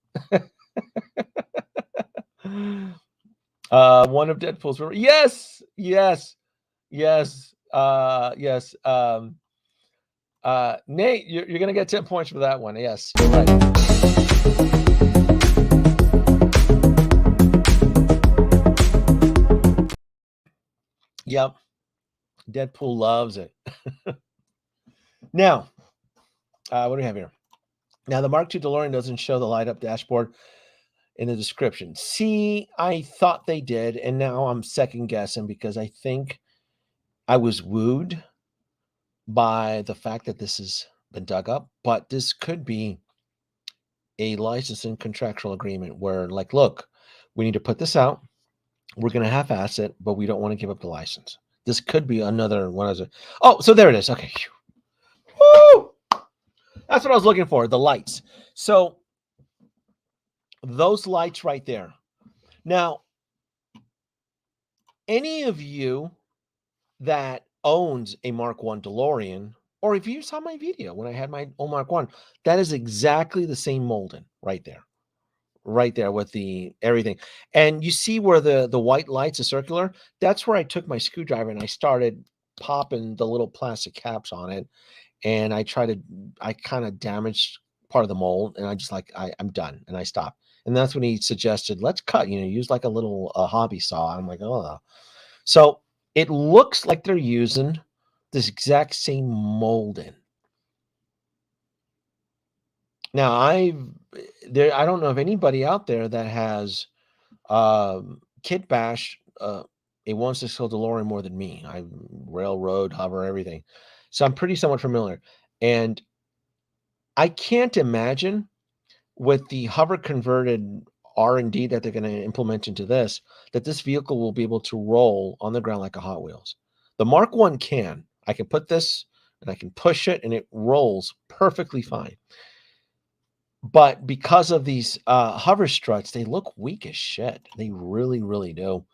One of Deadpool's. Yes. Yes. Nate, you're gonna get 10 points for that one. Yes, you're right. Yep. Deadpool loves it. Now, what do we have here? Now, the Mark II DeLorean doesn't show the light up dashboard in the description. See, I thought they did, and now I'm second guessing because I think I was wooed by the fact that this has been dug up, but this could be a license and contractual agreement where, like, look, we need to put this out. We're going to half-ass it, but we don't want to give up the license. This could be another one of the. Oh, so there it is. Okay. Woo! That's what I was looking for, the lights. So those lights right there. Now, any of you that owns a Mark I DeLorean, or if you saw my video when I had my old Mark I, that is exactly the same molding right there. Right there with the everything. And you see where the white lights are circular? That's where I took my screwdriver and I started popping the little plastic caps on it. And I kind of damaged part of the mold, and I just like, I'm done, and I stopped. And that's when he suggested, let's cut, use like a little hobby saw. I'm like, oh. So it looks like they're using this exact same molding. Now, I don't know of anybody out there that has kit bash a 1/6 DeLorean more than me. I railroad, hover, everything. So I'm pretty somewhat familiar. And I can't imagine with the hover converted R&D that they're going to implement into this, that this vehicle will be able to roll on the ground like a Hot Wheels. The Mark I can. I can put this and I can push it and it rolls perfectly fine. But because of these hover struts, they look weak as shit. They really, really do.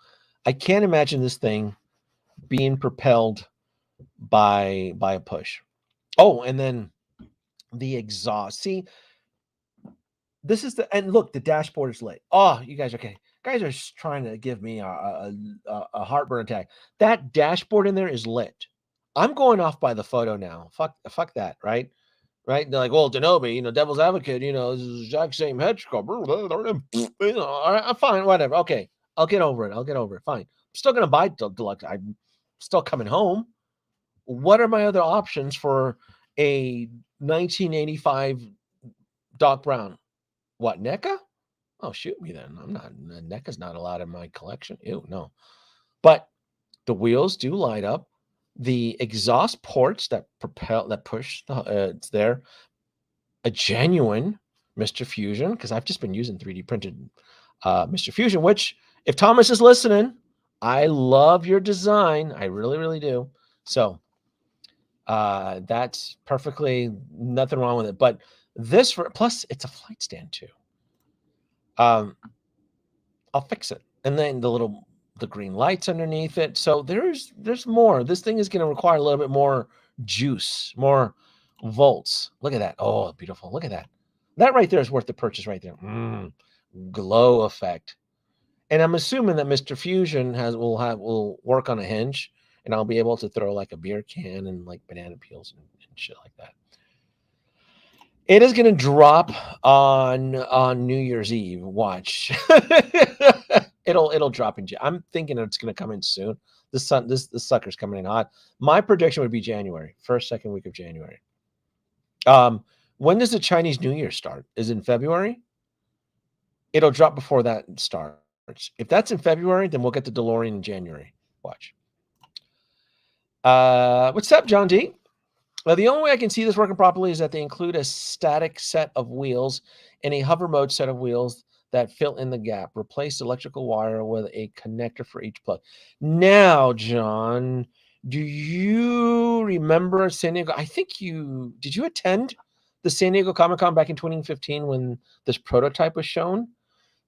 I can't imagine this thing being propelled by a push. Oh, and then the exhaust. See, this is and look, the dashboard is lit. Oh, you guys, okay. Guys are just trying to give me a heartburn attack. That dashboard in there is lit. I'm going off by the photo now. Fuck that, right? Right? They're like, well, Denobi, devil's advocate, this is the exact same head sculpt. All right, I'm fine, whatever. Okay, I'll get over it. Fine. I'm still gonna buy deluxe. I'm still coming home. What are my other options for a 1985 Doc Brown? What, NECA? Oh, shoot me then. I'm not, NECA's not allowed in my collection. Ew, no. But the wheels do light up. The exhaust ports that push, it's there. A genuine Mr. Fusion, because I've just been using 3D printed Mr. Fusion, which, if Thomas is listening, I love your design. I really, really do. So that's perfectly nothing wrong with it. But this, plus it's a flight stand too. I'll fix it. And then the green lights underneath it. So there's more. This thing is going to require a little bit more juice, more volts. Look at that. Oh, beautiful. Look at that. That right there is worth the purchase right there. Glow effect. And I'm assuming that Mr. Fusion will work on a hinge, and I'll be able to throw like a beer can and like banana peels and shit like that. It is going to drop on New Year's Eve. Watch. It'll drop in. I'm thinking it's going to come in soon. This sucker's coming in hot. My prediction would be January, second week of January. When does the Chinese New Year start? Is it in February? It'll drop before that starts. If that's in February, then we'll get the DeLorean in January. Watch. What's up, John D? Well, the only way I can see this working properly is that they include a static set of wheels and a hover mode set of wheels that fill in the gap. Replace the electrical wire with a connector for each plug. Now, John, do you remember San Diego? I think did you attend the San Diego Comic-Con back in 2015 when this prototype was shown?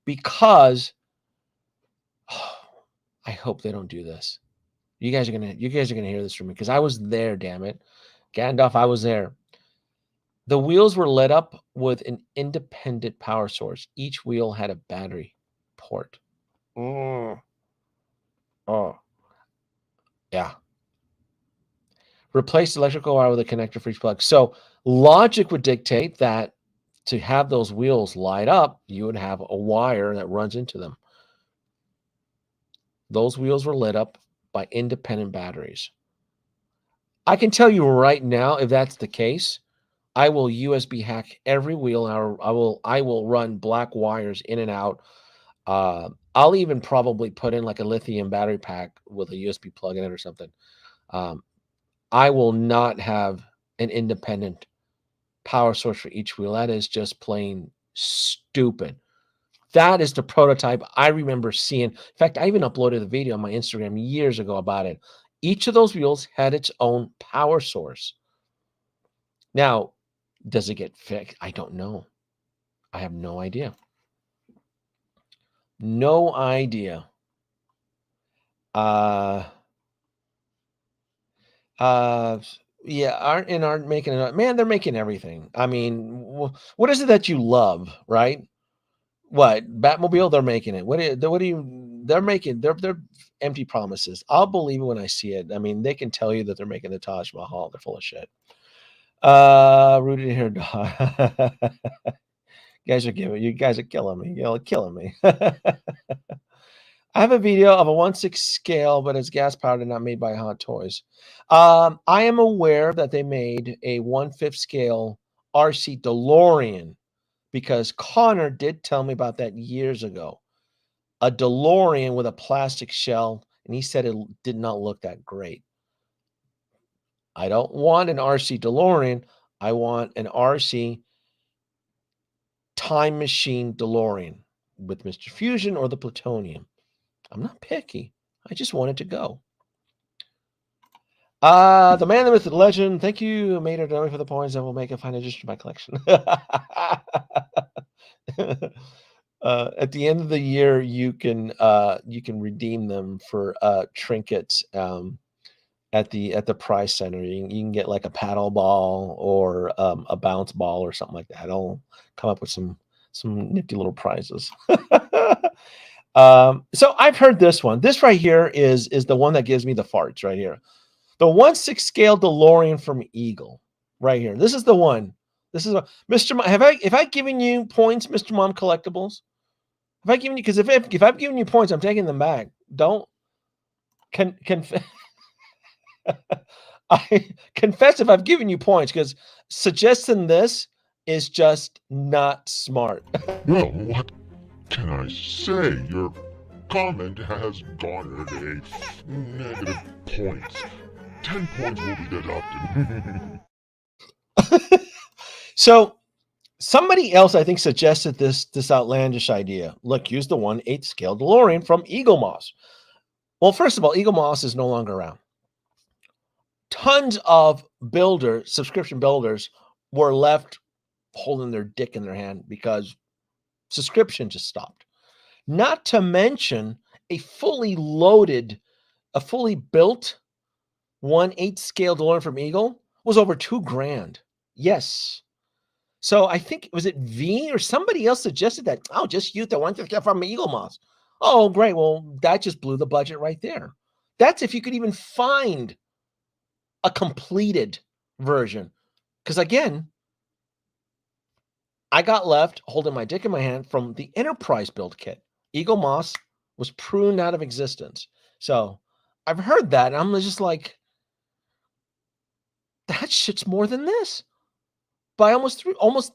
Because I hope they don't do this. You guys are gonna hear this from me because I was there, damn it. Gandalf, I was there. The wheels were lit up with an independent power source. Each wheel had a battery port. Oh. Yeah. Replace electrical wire with a connector for each plug. So logic would dictate that to have those wheels light up, you would have a wire that runs into them. Those wheels were lit up by independent batteries. I can tell you right now, if that's the case, I will USB hack every wheel. I will run black wires in and out. I'll even probably put in like a lithium battery pack with a USB plug in it or something. Um, I will not have an independent power source for each wheel. That is just plain stupid. That is the prototype I remember seeing. In fact, I even uploaded a video on my Instagram years ago about it. Each of those wheels had its own power source. Now, does it get fixed? I don't know. I have no idea. No idea. Yeah, aren't making it. Man, they're making everything. I mean, what is it that you love, right? What Batmobile? They're making it. What do you? They're making. They're empty promises. I'll believe it when I see it. I mean, they can tell you that they're making the Taj Mahal. They're full of shit. Rooted here, dog. You guys are killing me. You're killing me. I have a video of a 1/6 scale, but it's gas powered and not made by Hot Toys. I am aware that they made a 1/5 scale RC DeLorean because Connor did tell me about that years ago. A DeLorean with a plastic shell, and he said it did not look that great. I don't want an RC DeLorean. I want an RC time machine DeLorean with Mr. Fusion or the plutonium. I'm not picky. I just wanted to go. The man, the myth, the legend. Thank you, Mater Dummy, for the points. That will make a fine addition to my collection. At the end of the year, you can redeem them for trinkets at the prize center. You can get like a paddle ball or a bounce ball or something like that. I'll come up with some nifty little prizes. So I've heard this one. This right here is the one that gives me the farts right here. The 1/6 scale DeLorean from Eagle, right here. This is the one. This is Mr. Mom. Have I given you points, Mr. Mom Collectibles? Have I given you? Because if I've given you points, I'm taking them back. Don't I confess if I've given you points, because suggesting this is just not smart. Well, what can I say? Your comment has garnered a negative points. 10 points will be deducted. So somebody else, I think, suggested this outlandish idea. Look, use the 1/8 scale DeLorean from Eagle Moss. Well, first of all, Eagle Moss is no longer around. Tons of subscription builders were left holding their dick in their hand because subscription just stopped. Not to mention a fully built 1/8 scale DeLorean from Eagle was over $2,000. Yes. So I think, was it V or somebody else suggested that? Oh, just use the 1/5 scale from Eagle Moss. Oh, great. Well, that just blew the budget right there. That's if you could even find a completed version. Because again, I got left holding my dick in my hand from the Enterprise build kit. Eagle Moss was pruned out of existence. So I've heard that, and I'm just like, that shit's more than this by almost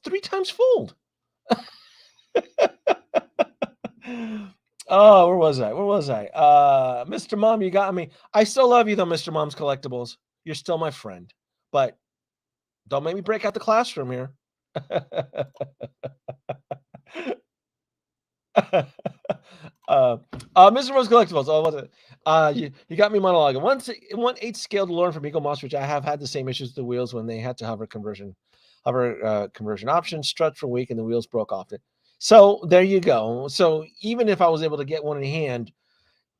three times fold. Oh, where was I? Mr. Mom, you got me. I still love you though, Mr. Mom's Collectibles. You're still my friend, but don't make me break out the classroom here. Mr. Mom's Collectibles. Oh, what's it? You got me monologuing. 1/8 scale DeLorean from Eagle Moss, which I have had the same issues with the wheels when they had to hover conversion option, strut for weak, and the wheels broke off it. So there you go. So even if I was able to get one in hand,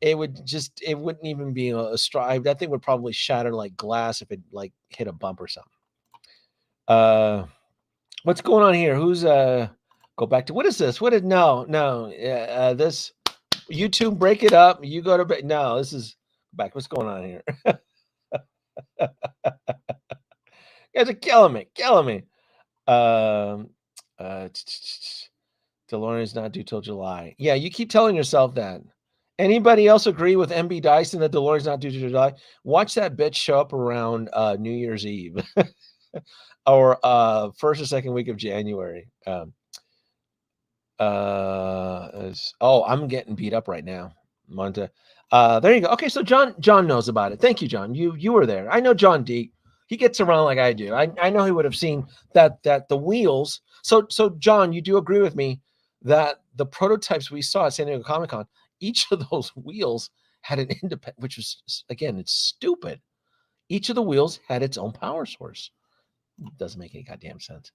it wouldn't even be a stride. That thing would probably shatter like glass if it like hit a bump or something. What's going on here? Who's go back to, what is this? This YouTube, break it up. You go to bed. No, this is back. What's going on here? You guys are killing me. DeLorean is not due till July. Yeah, you keep telling yourself that. Anybody else agree with MB Dyson that DeLorean's not due till July? Watch that bitch show up around New Year's Eve. or first or second week of January. I'm getting beat up right now. Monta. There you go. Okay, so John knows about it. Thank you, John. You were there. I know John D. He gets around like I do. I know he would have seen that the wheels. So John, you do agree with me that the prototypes we saw at San Diego Comic-Con, each of those wheels had an independent, which was, again, it's stupid. Each of the wheels had its own power source. It doesn't make any goddamn sense.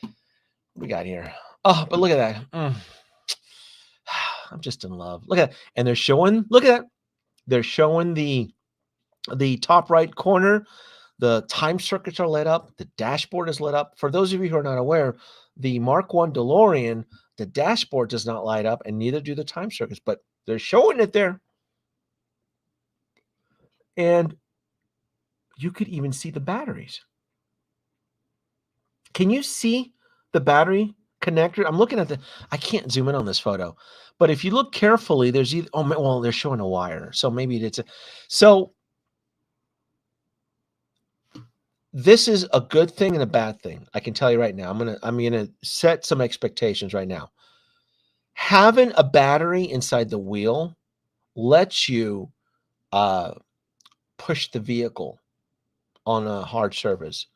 What we got here? Oh, but look at that. I'm just in love. Look at that. And they're showing, look at that. They're showing the top right corner. The time circuits are lit up. The dashboard is lit up. For those of you who are not aware, the Mark I DeLorean, the dashboard does not light up, and neither do the time circuits, but they're showing it there. And you could even see the batteries. Can you see the battery connector? I'm looking at I can't zoom in on this photo, but if you look carefully, there's either, they're showing a wire. So maybe so this is a good thing and a bad thing. I can tell you right now. I'm gonna set some expectations right now. Having a battery inside the wheel lets you push the vehicle on a hard surface.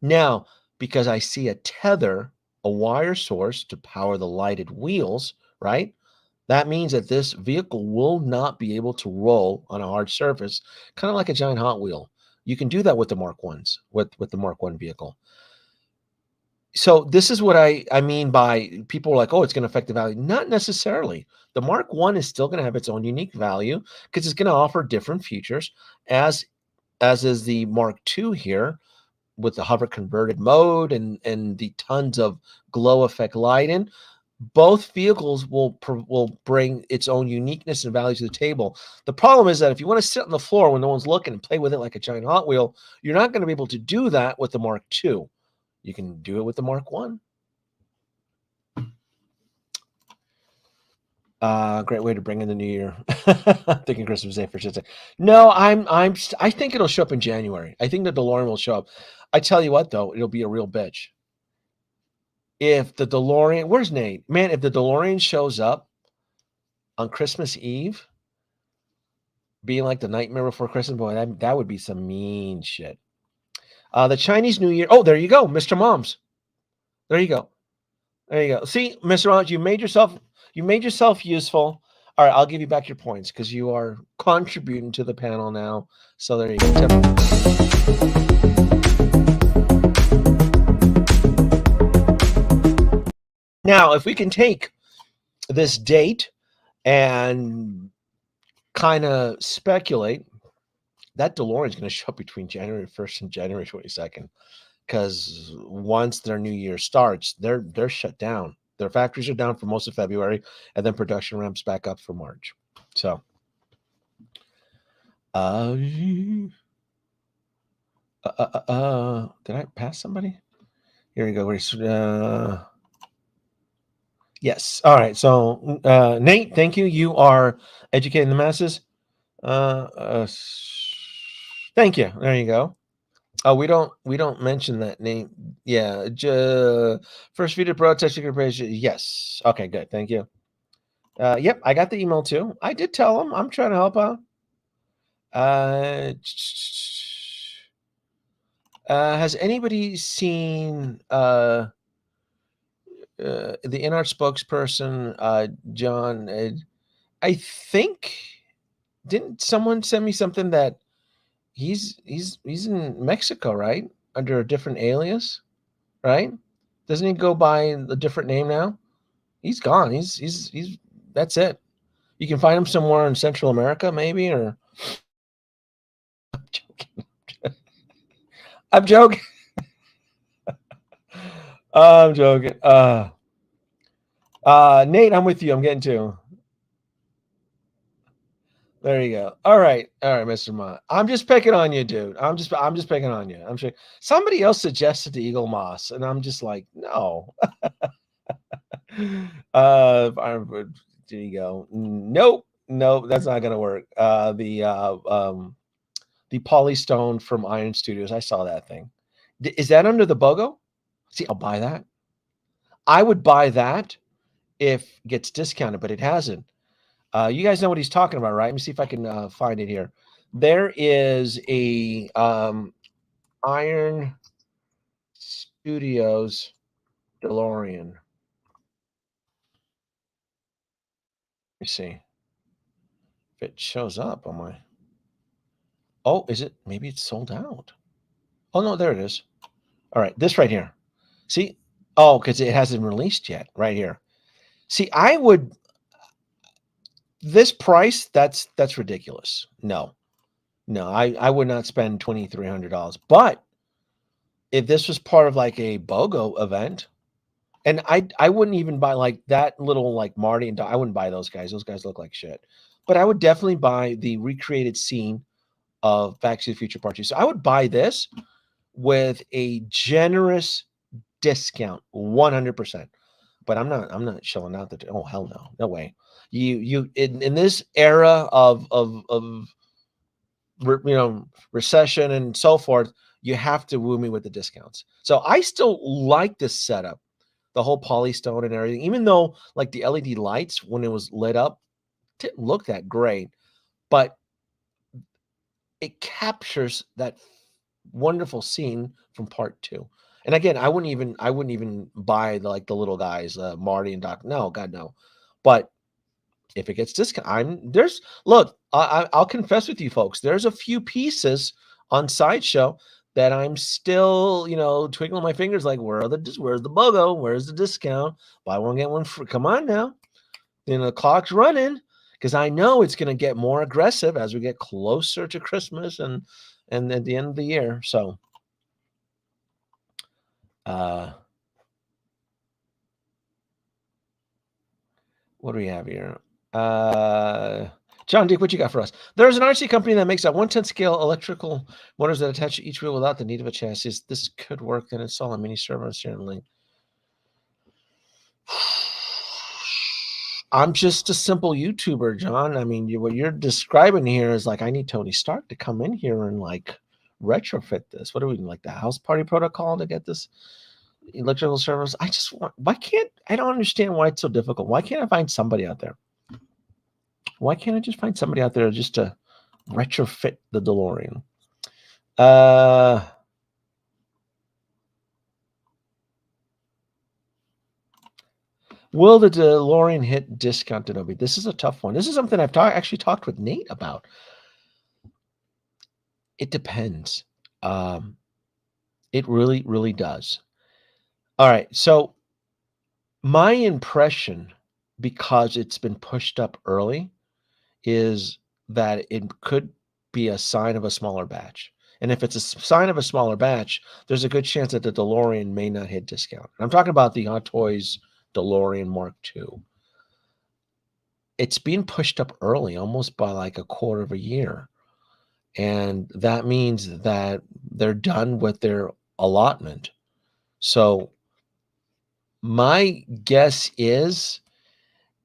Now, because I see a tether, a wire source to power the lighted wheels, right? That means that this vehicle will not be able to roll on a hard surface, kind of like a giant Hot Wheel. You can do that with the Mark I's, with the Mark I vehicle. So this is what I mean by people are like, oh, it's going to affect the value. Not necessarily. The Mark I is still going to have its own unique value because it's going to offer different features, as is the Mark II here, with the hover converted mode and the tons of glow effect lighting. Both vehicles will bring its own uniqueness and value to the table. The problem is that if you want to sit on the floor when no one's looking and play with it like a giant Hot Wheel, you're not going to be able to do that with the Mark II. You can do it with the Mark I. Great way to bring in the new year. Thinking Christmas Day for Tuesday. No, I think it'll show up in January. I think the DeLorean will show up. I tell you what, though, it'll be a real bitch. If the DeLorean, where's Nate? Man, if the DeLorean shows up on Christmas Eve, being like the Nightmare Before Christmas, boy, that would be some mean shit. The Chinese New Year. Oh, there you go, Mr. Moms. There you go. There you go. See, Mr. Moms, you made yourself useful. All right, I'll give you back your points because you are contributing to the panel now. So there you go. Now, if we can take this date and kind of speculate, that DeLorean is going to show up between January 1st and January 22nd, because once their new year starts, they're shut down. Their factories are down for most of February, and then production ramps back up for March. So, did I pass somebody? Here we go. Yes. All right. So, Nate, thank you. You are educating the masses. Thank you. There you go. Oh, we don't mention that name. Yeah. First video prototype secret. Yes. Okay. Good. Thank you. Yep. I got the email too. I did tell him I'm trying to help out. Has anybody seen the in-art spokesperson, John? I think, didn't someone send me something that he's in Mexico, right? Under a different alias, right? Doesn't he go by a different name now? He's gone. He's that's it. You can find him somewhere in Central America, maybe, or I'm joking. I'm joking. I'm joking. Nate, I'm with you. I'm getting to. There you go. All right, Mr. Ma. I'm just picking on you, dude. I'm just picking on you. I'm sure somebody else suggested the Eagle Moss, and I'm just like, no. There you go. Nope, that's not gonna work. The Polystone from Iron Studios. I saw that thing. Is that under the BOGO? See, I'll buy that. I would buy that if it gets discounted, but it hasn't. You guys know what he's talking about, right? Let me see if I can find it here. There is a Iron Studios DeLorean. Let me see if it shows up on my. Oh, is it? Maybe it's sold out. Oh no, there it is. All right, this right here. See? Oh, because it hasn't released yet. Right here. See, I would. This price, that's ridiculous. No, I would not spend $2,300. But if this was part of like a BOGO event, and I wouldn't even buy like that little like Marty and I wouldn't buy those guys. Those guys look like shit. But I would definitely buy the recreated scene of Back to the Future Part 2. So I would buy this with a generous discount, 100%. But I'm not shelling out the. Oh hell no, no way. You in this era of recession and so forth, you have to woo me with the discounts. So I still like this setup, the whole polystone and everything, even though like the LED lights when it was lit up didn't look that great, but it captures that wonderful scene from part 2. And again, I wouldn't even buy the little guys, Marty and Doc. No, God no. But if it gets discount, I'll confess with you folks. There's a few pieces on Sideshow that I'm still, twinkling my fingers like, where's the BOGO? Where's the discount? Buy one, get one free. Come on now. The clock's running because I know it's going to get more aggressive as we get closer to Christmas and at the end of the year. So, what do we have here? John Dick, what you got for us? There's an RC company that makes a 1/10 scale electrical motors that attach to each wheel without the need of a chassis. This could work. Then install a mini servo and steering link. I'm just a simple YouTuber, John. I mean, what you're describing here is like I need Tony Stark to come in here and like retrofit this. What are we like the house party protocol to get this electrical servos? I don't understand why it's so difficult. Why can't I find somebody out there? Why can't I just find somebody out there just to retrofit the DeLorean? Will the DeLorean hit discount Adobe? This is a tough one. This is something I've actually talked with Nate about. It depends. It really, really does. All right. So my impression, because it's been pushed up early, is that it could be a sign of a smaller batch. And if it's a sign of a smaller batch, there's a good chance that the DeLorean may not hit discount. I'm talking about the Hot Toys DeLorean Mark II. It's being pushed up early, almost by like a quarter of a year. And that means that they're done with their allotment. So my guess is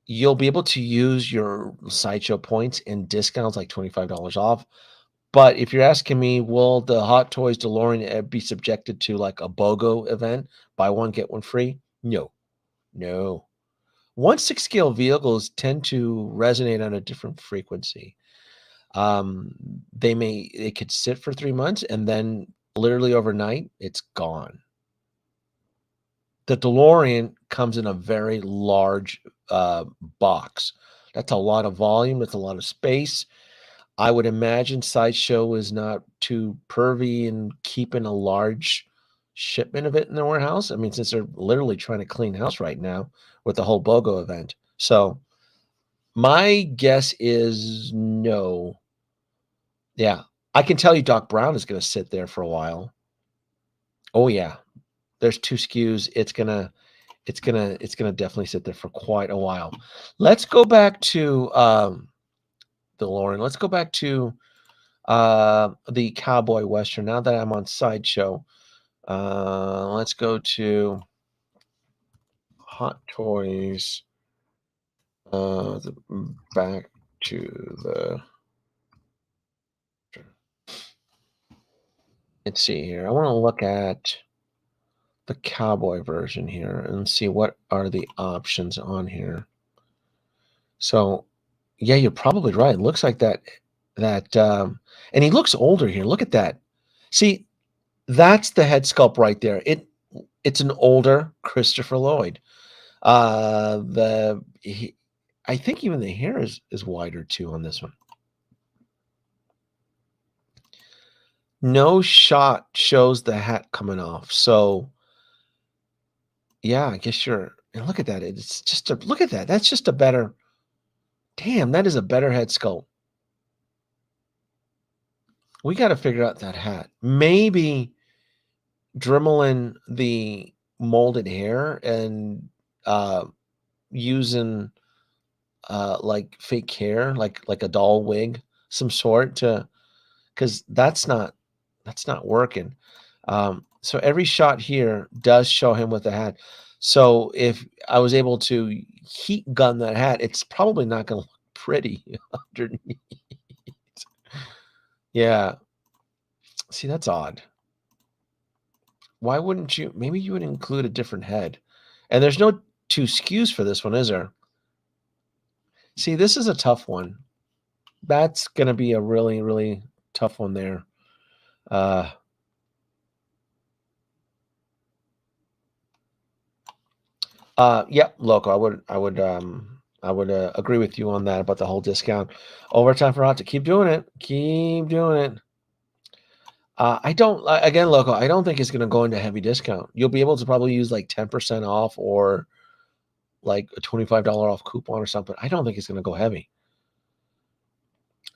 you'll be able to use your Sideshow points and discounts like $25 off. But if you're asking me, will the Hot Toys DeLorean be subjected to like a BOGO event, buy one, get one free? No. 1/6 scale vehicles tend to resonate on a different frequency. It could sit for 3 months and then literally overnight, it's gone. The DeLorean comes in a very large box. That's a lot of volume. That's a lot of space. I would imagine Sideshow is not too pervy in keeping a large shipment of it in their warehouse. I mean, since they're literally trying to clean house right now with the whole BOGO event. So my guess is no. Yeah. I can tell you Doc Brown is going to sit there for a while. Oh yeah. There's 2 SKUs. It's gonna definitely sit there for quite a while. Let's go back to DeLorean. Let's go back to the Cowboy Western. Now that I'm on Sideshow, let's go to Hot Toys. Back to the. let's see here. I want to look at the cowboy version here and see what are the options on here. So, yeah, you're probably right. It looks like and he looks older here. Look at that. See, that's the head sculpt right there. It's an older Christopher Lloyd. I think even the hair is wider too on this one. No shot shows the hat coming off. So yeah, I guess and look at that. It's just look at that. That's just a better, damn, that is a better head sculpt. We got to figure out that hat. Maybe Dremel in the molded hair and using like fake hair, like a doll wig, some sort, because that's not working. So every shot here does show him with the hat. So if I was able to heat gun that hat, it's probably not going to look pretty underneath. Yeah. See, that's odd. Why wouldn't you? Maybe you would include a different head. And there's no 2 SKUs for this one, is there? See, this is a tough one. That's going to be a really, really tough one there. Yeah, Loco, I would agree with you on that about the whole discount. Overtime for Hot to keep doing it. Keep doing it. I don't, again, Loco, I don't think it's going to go into heavy discount. You'll be able to probably use like 10% off or like a $25 off coupon or something. I don't think it's going to go heavy.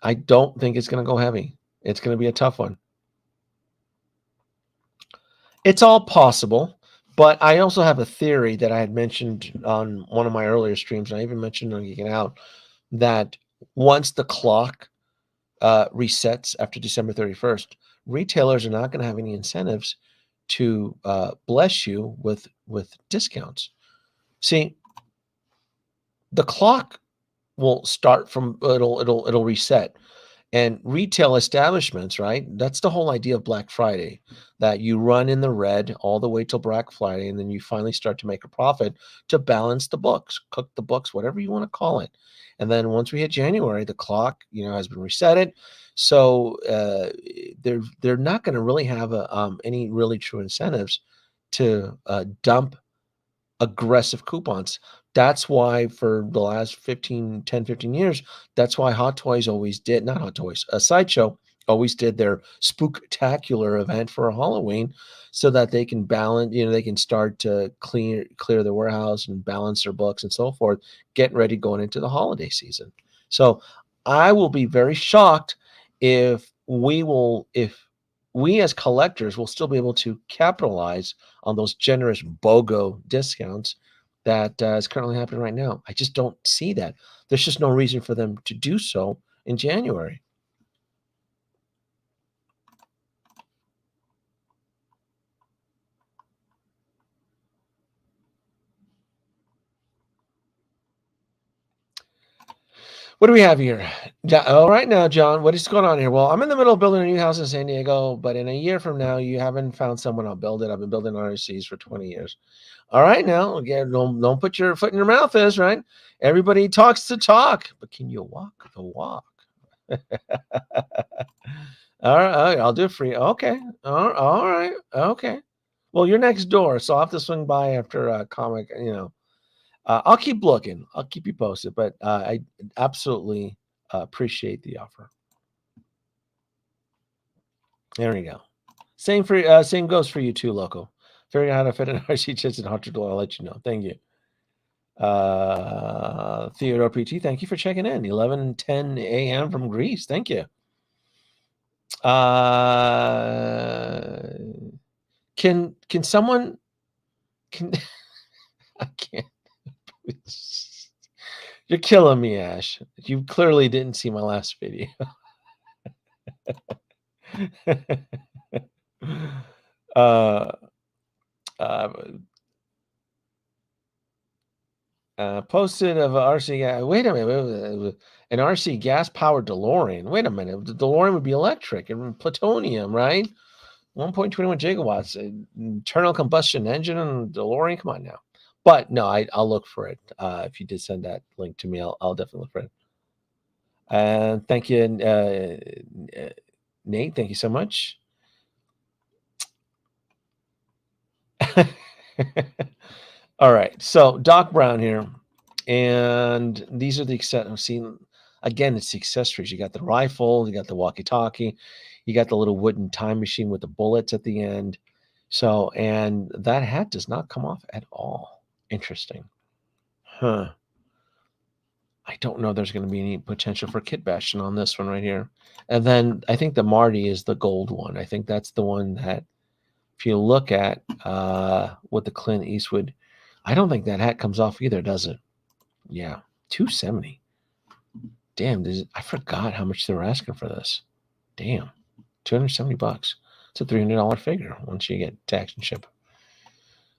I don't think it's going to go heavy. It's going to be a tough one. It's all possible, but I also have a theory that I had mentioned on one of my earlier streams, and I even mentioned on Geeking Out, that once the clock resets after December 31st, retailers are not going to have any incentives to bless you with discounts. See, the clock will start from it'll reset, and retail establishments, right? That's the whole idea of Black Friday, that you run in the red all the way till Black Friday, and then you finally start to make a profit to balance the books, cook the books, whatever you want to call it. And then once we hit January, the clock, has been resetted. So they're not going to really have any really true incentives to dump aggressive coupons. That's why for the last 15 years, that's why Hot Toys always did, not Hot Toys, Sideshow always did their spooktacular event for Halloween, so that they can balance, they can start to clear their warehouse and balance their books and so forth, get ready going into the holiday season. So I will be very shocked if we as collectors will still be able to capitalize on those generous BOGO discounts that is currently happening right now. I just don't see that. There's just no reason for them to do so in January. What do we have here? All right now, John, what is going on here? Well, I'm in the middle of building a new house in San Diego, but in a year from now, you haven't found someone, I'll build it. I've been building RCs for 20 years. All right now, again, don't put your foot in your mouth, right? Everybody talks the talk, but can you walk the walk? All right, I'll do it for you. Okay. All right. Okay. Well, you're next door, so I'll have to swing by after a comic, I'll keep looking. I'll keep you posted, but I absolutely appreciate the offer. There we go. Same goes for you too, Loco. Figuring out how to fit an RC chits in $100. I'll let you know. Thank you. Theodore PT, thank you for checking in. 11:10 a.m. from Greece. Thank you. Can someone I can't. You're killing me, Ash. You clearly didn't see my last video. Posted of an RC. Wait a minute. An RC gas-powered DeLorean. Wait a minute. The DeLorean would be electric and plutonium, right? 1.21 gigawatts, internal combustion engine and DeLorean. Come on now. But no, I'll look for it. If you did send that link to me, I'll definitely look for it. And thank you, Nate. Thank you so much. All right, so Doc Brown here, and these are the again, it's the accessories. You got the rifle, you got the walkie-talkie, you got the little wooden time machine with the bullets at the end. So, and that hat does not come off at all. Interesting. Huh. I don't know there's going to be any potential for kit bashing on this one right here. And then I think the Marty is the gold one. I think that's the one that, if you look at with the Clint Eastwood, I don't think that hat comes off either, does it? Yeah, $270. Damn, I forgot how much they were asking for this. Damn, $270. It's a $300 figure once you get tax and ship.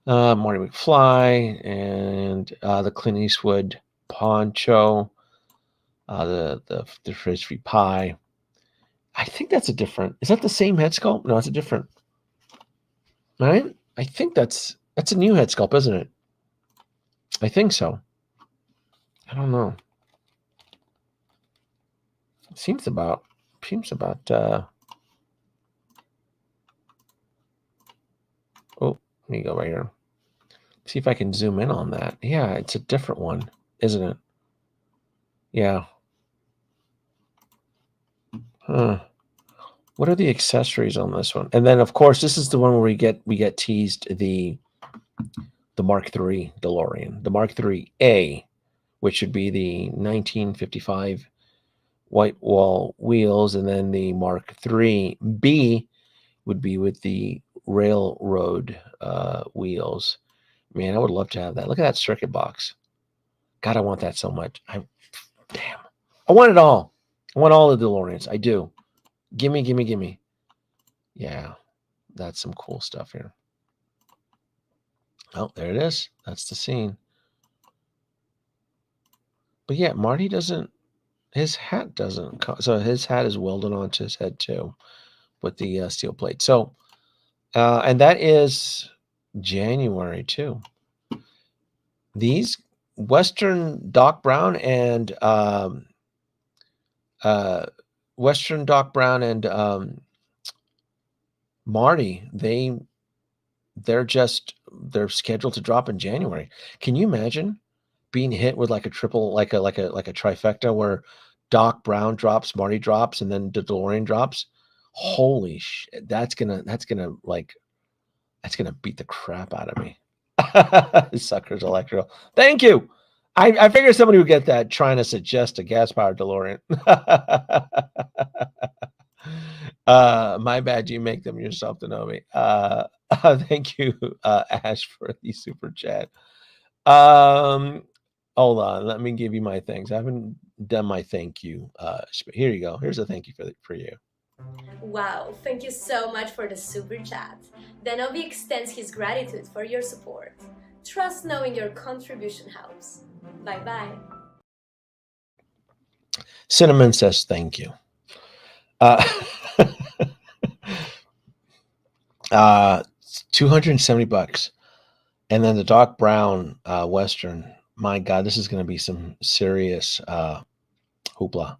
Marty McFly and the Clint Eastwood poncho, the frisbee pie. I think that's a different. Is that the same head sculpt? No, it's a different. Right? I think that's a new head sculpt, isn't it? I think so. I don't know. Seems about oh, let me go right here. See if I can zoom in on that. Yeah, it's a different one, isn't it? Yeah. Huh. What are the accessories on this one? And then of course this is the one where we get teased the Mark III DeLorean, the Mark III-A, which should be the 1955 white wall wheels, and then the Mark III-B would be with the railroad wheels. Man, I would love to have that. Look at that circuit box. God, I want that so much. Damn. I want it all. I want all the DeLoreans. I do. Gimme, gimme, gimme. Yeah, that's some cool stuff here. Oh, there it is. That's the scene. But yeah, Marty doesn't, his hat doesn't, so his hat is welded onto his head too with the steel plate. So, and that is January too. These Western Doc Brown and Western Doc Brown and Marty, they're scheduled to drop in January. Can you imagine being hit with like a triple, like a trifecta where Doc Brown drops, Marty drops, and then the DeLorean drops? Holy shit! That's gonna beat the crap out of me. Suckers Electro. Thank you. I figured somebody would get that trying to suggest a gas powered DeLorean. My bad, you make them yourself, to know me. Thank you, Ash, for the super chat. Hold on, let me give you my thanks. I haven't done my thank you. Here you go. Here's a thank you for you. Wow, thank you so much for the super chat. Denobi extends his gratitude for your support. Trust knowing your contribution helps. Bye-bye. Cinnamon says thank you. $270. And then the Doc Brown Western. My God, this is going to be some serious hoopla.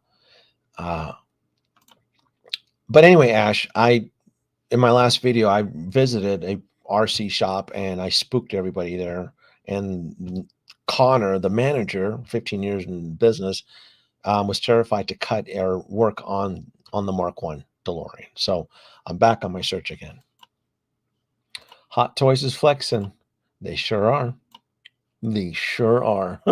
But anyway, Ash, in my last video, I visited a RC shop and I spooked everybody there. And Connor, the manager, 15 years in business, was terrified to cut or work on the Mark I DeLorean. So I'm back on my search again. Hot Toys is flexing. They sure are. They sure are.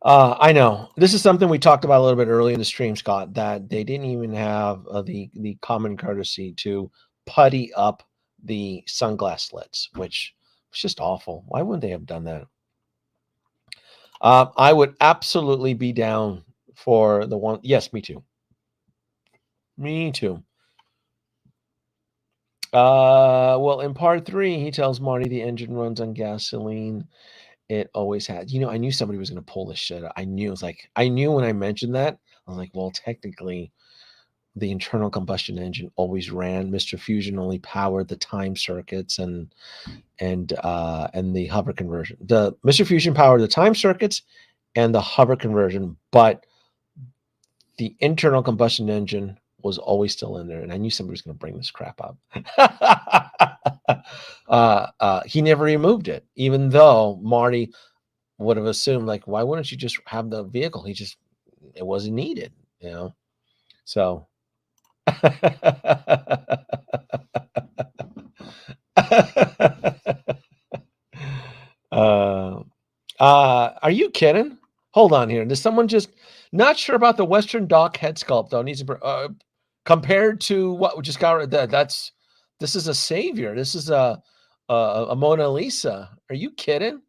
I know. This is something we talked about a little bit earlier in the stream, Scott, that they didn't even have the common courtesy to putty up the sunglass slits, which was just awful. Why wouldn't they have done that? I would absolutely be down for the one. Yes, me too. Me too. Well, in part 3, he tells Marty the engine runs on gasoline. It always had. I knew somebody was going to pull this shit. I knew. It was like, I knew when I mentioned that. I was like, well, technically, the internal combustion engine always ran. Mr. Fusion only powered the time circuits and the hover conversion. The Mr. Fusion powered the time circuits and the hover conversion, but the internal combustion engine was always still in there. And I knew somebody was going to bring this crap up. He never removed it, even though Marty would have assumed, like, why wouldn't you just have the vehicle? It wasn't needed, you know? So. Are you kidding? Hold on here. There's someone just not sure about the Western Dock head sculpt, though. Needs to compared to what we just got. This is a savior. This is a Mona Lisa. Are you kidding?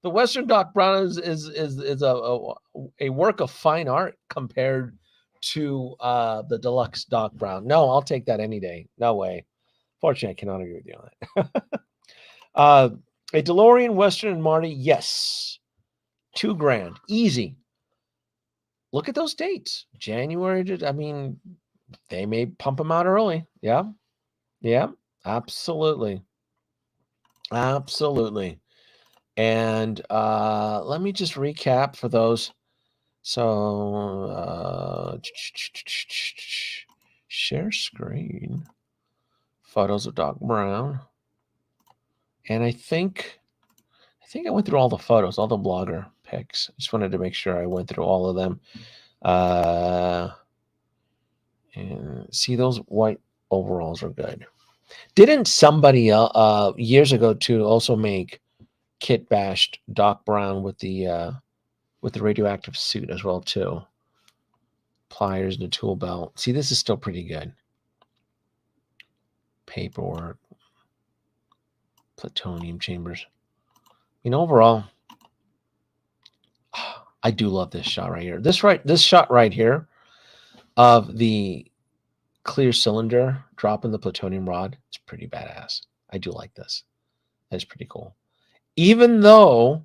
The Western Dock Brown is a work of fine art compared to the deluxe Doc Brown. No, I'll take that any day. No way. Fortunately, I cannot agree with you on that. A DeLorean Western and Marty, yes. $2,000. Easy. Look at those dates. January to, I mean, they may pump them out early. Yeah. Yeah. Absolutely. Absolutely. And let me just recap for those. So share screen. Photos of Doc Brown. And I think I went through all the photos, all the blogger pics. I just wanted to make sure I went through all of them. And see, those white overalls are good. Didn't somebody years ago too also make kit bashed Doc Brown with the radioactive suit as well too? Pliers and a tool belt. See, this is still pretty good. Paperwork. Plutonium chambers. Overall, I do love this shot right here. This shot right here of the clear cylinder dropping the plutonium rod. It's pretty badass. I do like this. That's pretty cool. Even though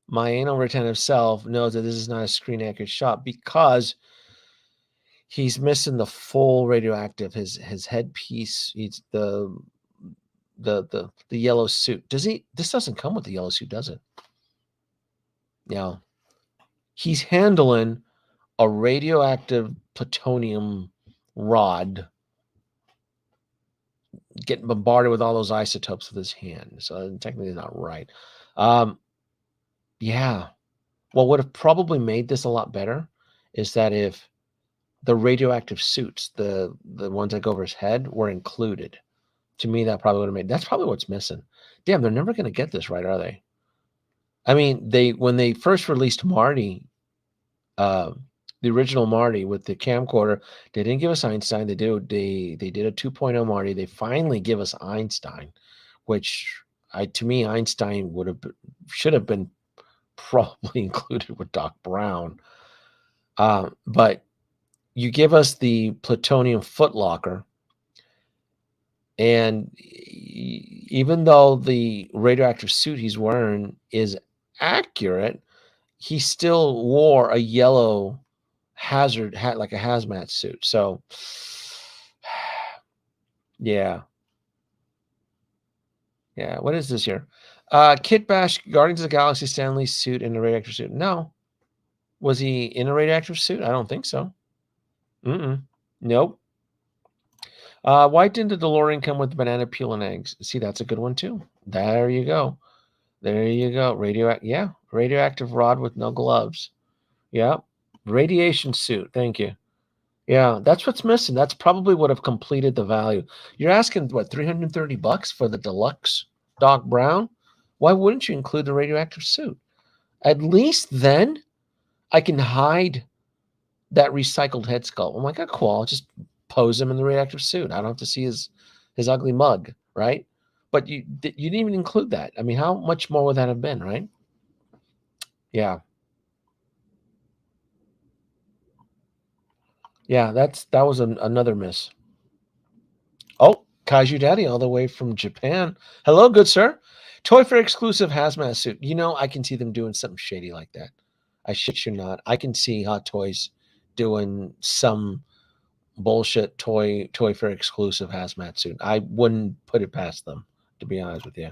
my anal retentive self knows that this is not a screen accurate shot because he's missing the full radioactive, his headpiece. He's the yellow suit. This doesn't come with the yellow suit, does it? Yeah. He's handling a radioactive plutonium rod, getting bombarded with all those isotopes with his hand. So technically not right. Yeah. What would have probably made this a lot better is that if the radioactive suits, the ones that go over his head, were included. To me, that probably would have made. That's probably what's missing. Damn, they're never going to get this right, are they? I mean, when they first released Marty, the original Marty with the camcorder, they didn't give us Einstein. They did a 2.0 Marty. They finally give us Einstein, which to me, Einstein should have been probably included with Doc Brown. But you give us the plutonium footlocker. And even though the radioactive suit he's wearing is accurate, he still wore a yellow hazard hat, like a hazmat suit. So, yeah. Yeah, what is this here? Kit Bash, Guardians of the Galaxy Stanley suit in a radioactive suit. No. Was he in a radioactive suit? I don't think so. Nope. Why didn't the DeLorean come with banana peel and eggs? See, that's a good one too. There you go. There you go. Radioactive rod with no gloves. Yeah. Radiation suit. Thank you. Yeah, that's what's missing. That's probably would have completed the value. You're asking, what, $330 for the deluxe Doc Brown? Why wouldn't you include the radioactive suit? At least then I can hide that recycled head sculpt. I'm like, oh, cool. I'll just pose him in the radioactive suit. I don't have to see his ugly mug, right? But you didn't even include that. I mean, how much more would that have been, right? Yeah. Yeah, that was another miss. Oh, Kaiju Daddy all the way from Japan. Hello, good sir. Toy Fair exclusive hazmat suit. I can see them doing something shady like that. I shit you not. I can see Hot Toys doing some bullshit Toy Fair exclusive hazmat suit. I wouldn't put it past them, to be honest with you.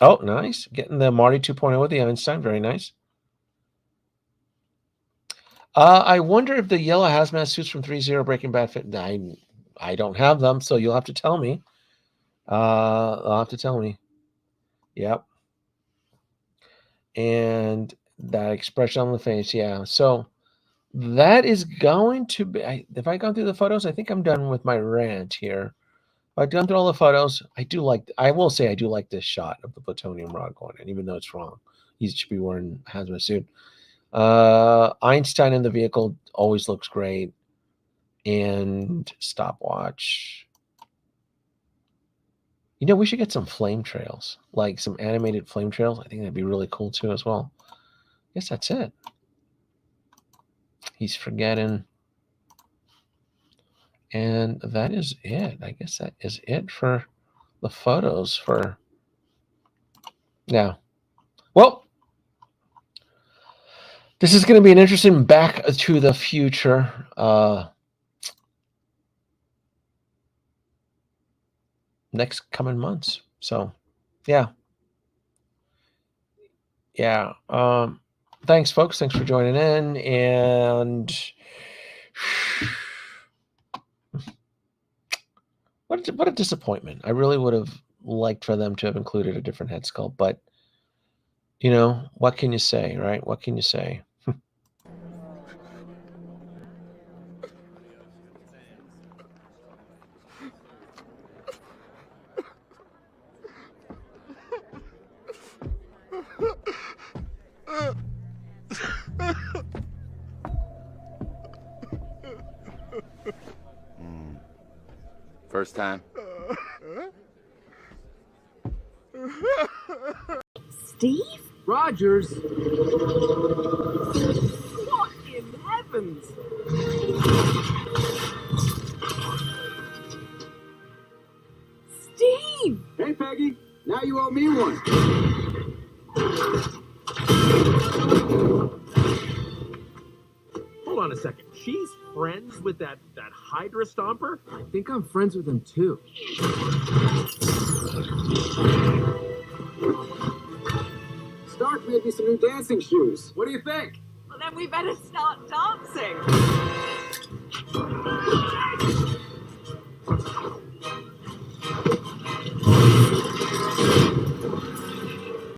Oh, nice. Getting the Marty 2.0 with the Einstein. Very nice. I wonder if the yellow hazmat suits from 3.0 Breaking Bad fit. I don't have them, so you'll have to tell me. You'll have to tell me. Yep. And that expression on the face, yeah. So that is going to be. If I gone through the photos, I think I'm done with my rant here. I've gone through all the photos. I will say I do like this shot of the plutonium rod going in, even though it's wrong. He should be wearing a hazmat suit. Einstein in the vehicle always looks great. And stopwatch. You know, we should get some flame trails, like some animated flame trails. I think that'd be really cool too as well. I guess that's it. He's forgetting. And that is it. I guess that is it for the photos for now. Well, this is going to be an interesting Back to the Future next coming months. So, yeah. Thanks, folks. Thanks for joining in. And what a disappointment. I really would have liked for them to have included a different head sculpt, but you know, what can you say, right? What can you say? First time? Steve? Rogers? What in heavens? Steve! Hey, Peggy. Now you owe me one. Hold on a second. She's friends with that Hydra Stomper? I think I'm friends with him, too. Stark made me some new dancing shoes. What do you think? Well, then we better start dancing.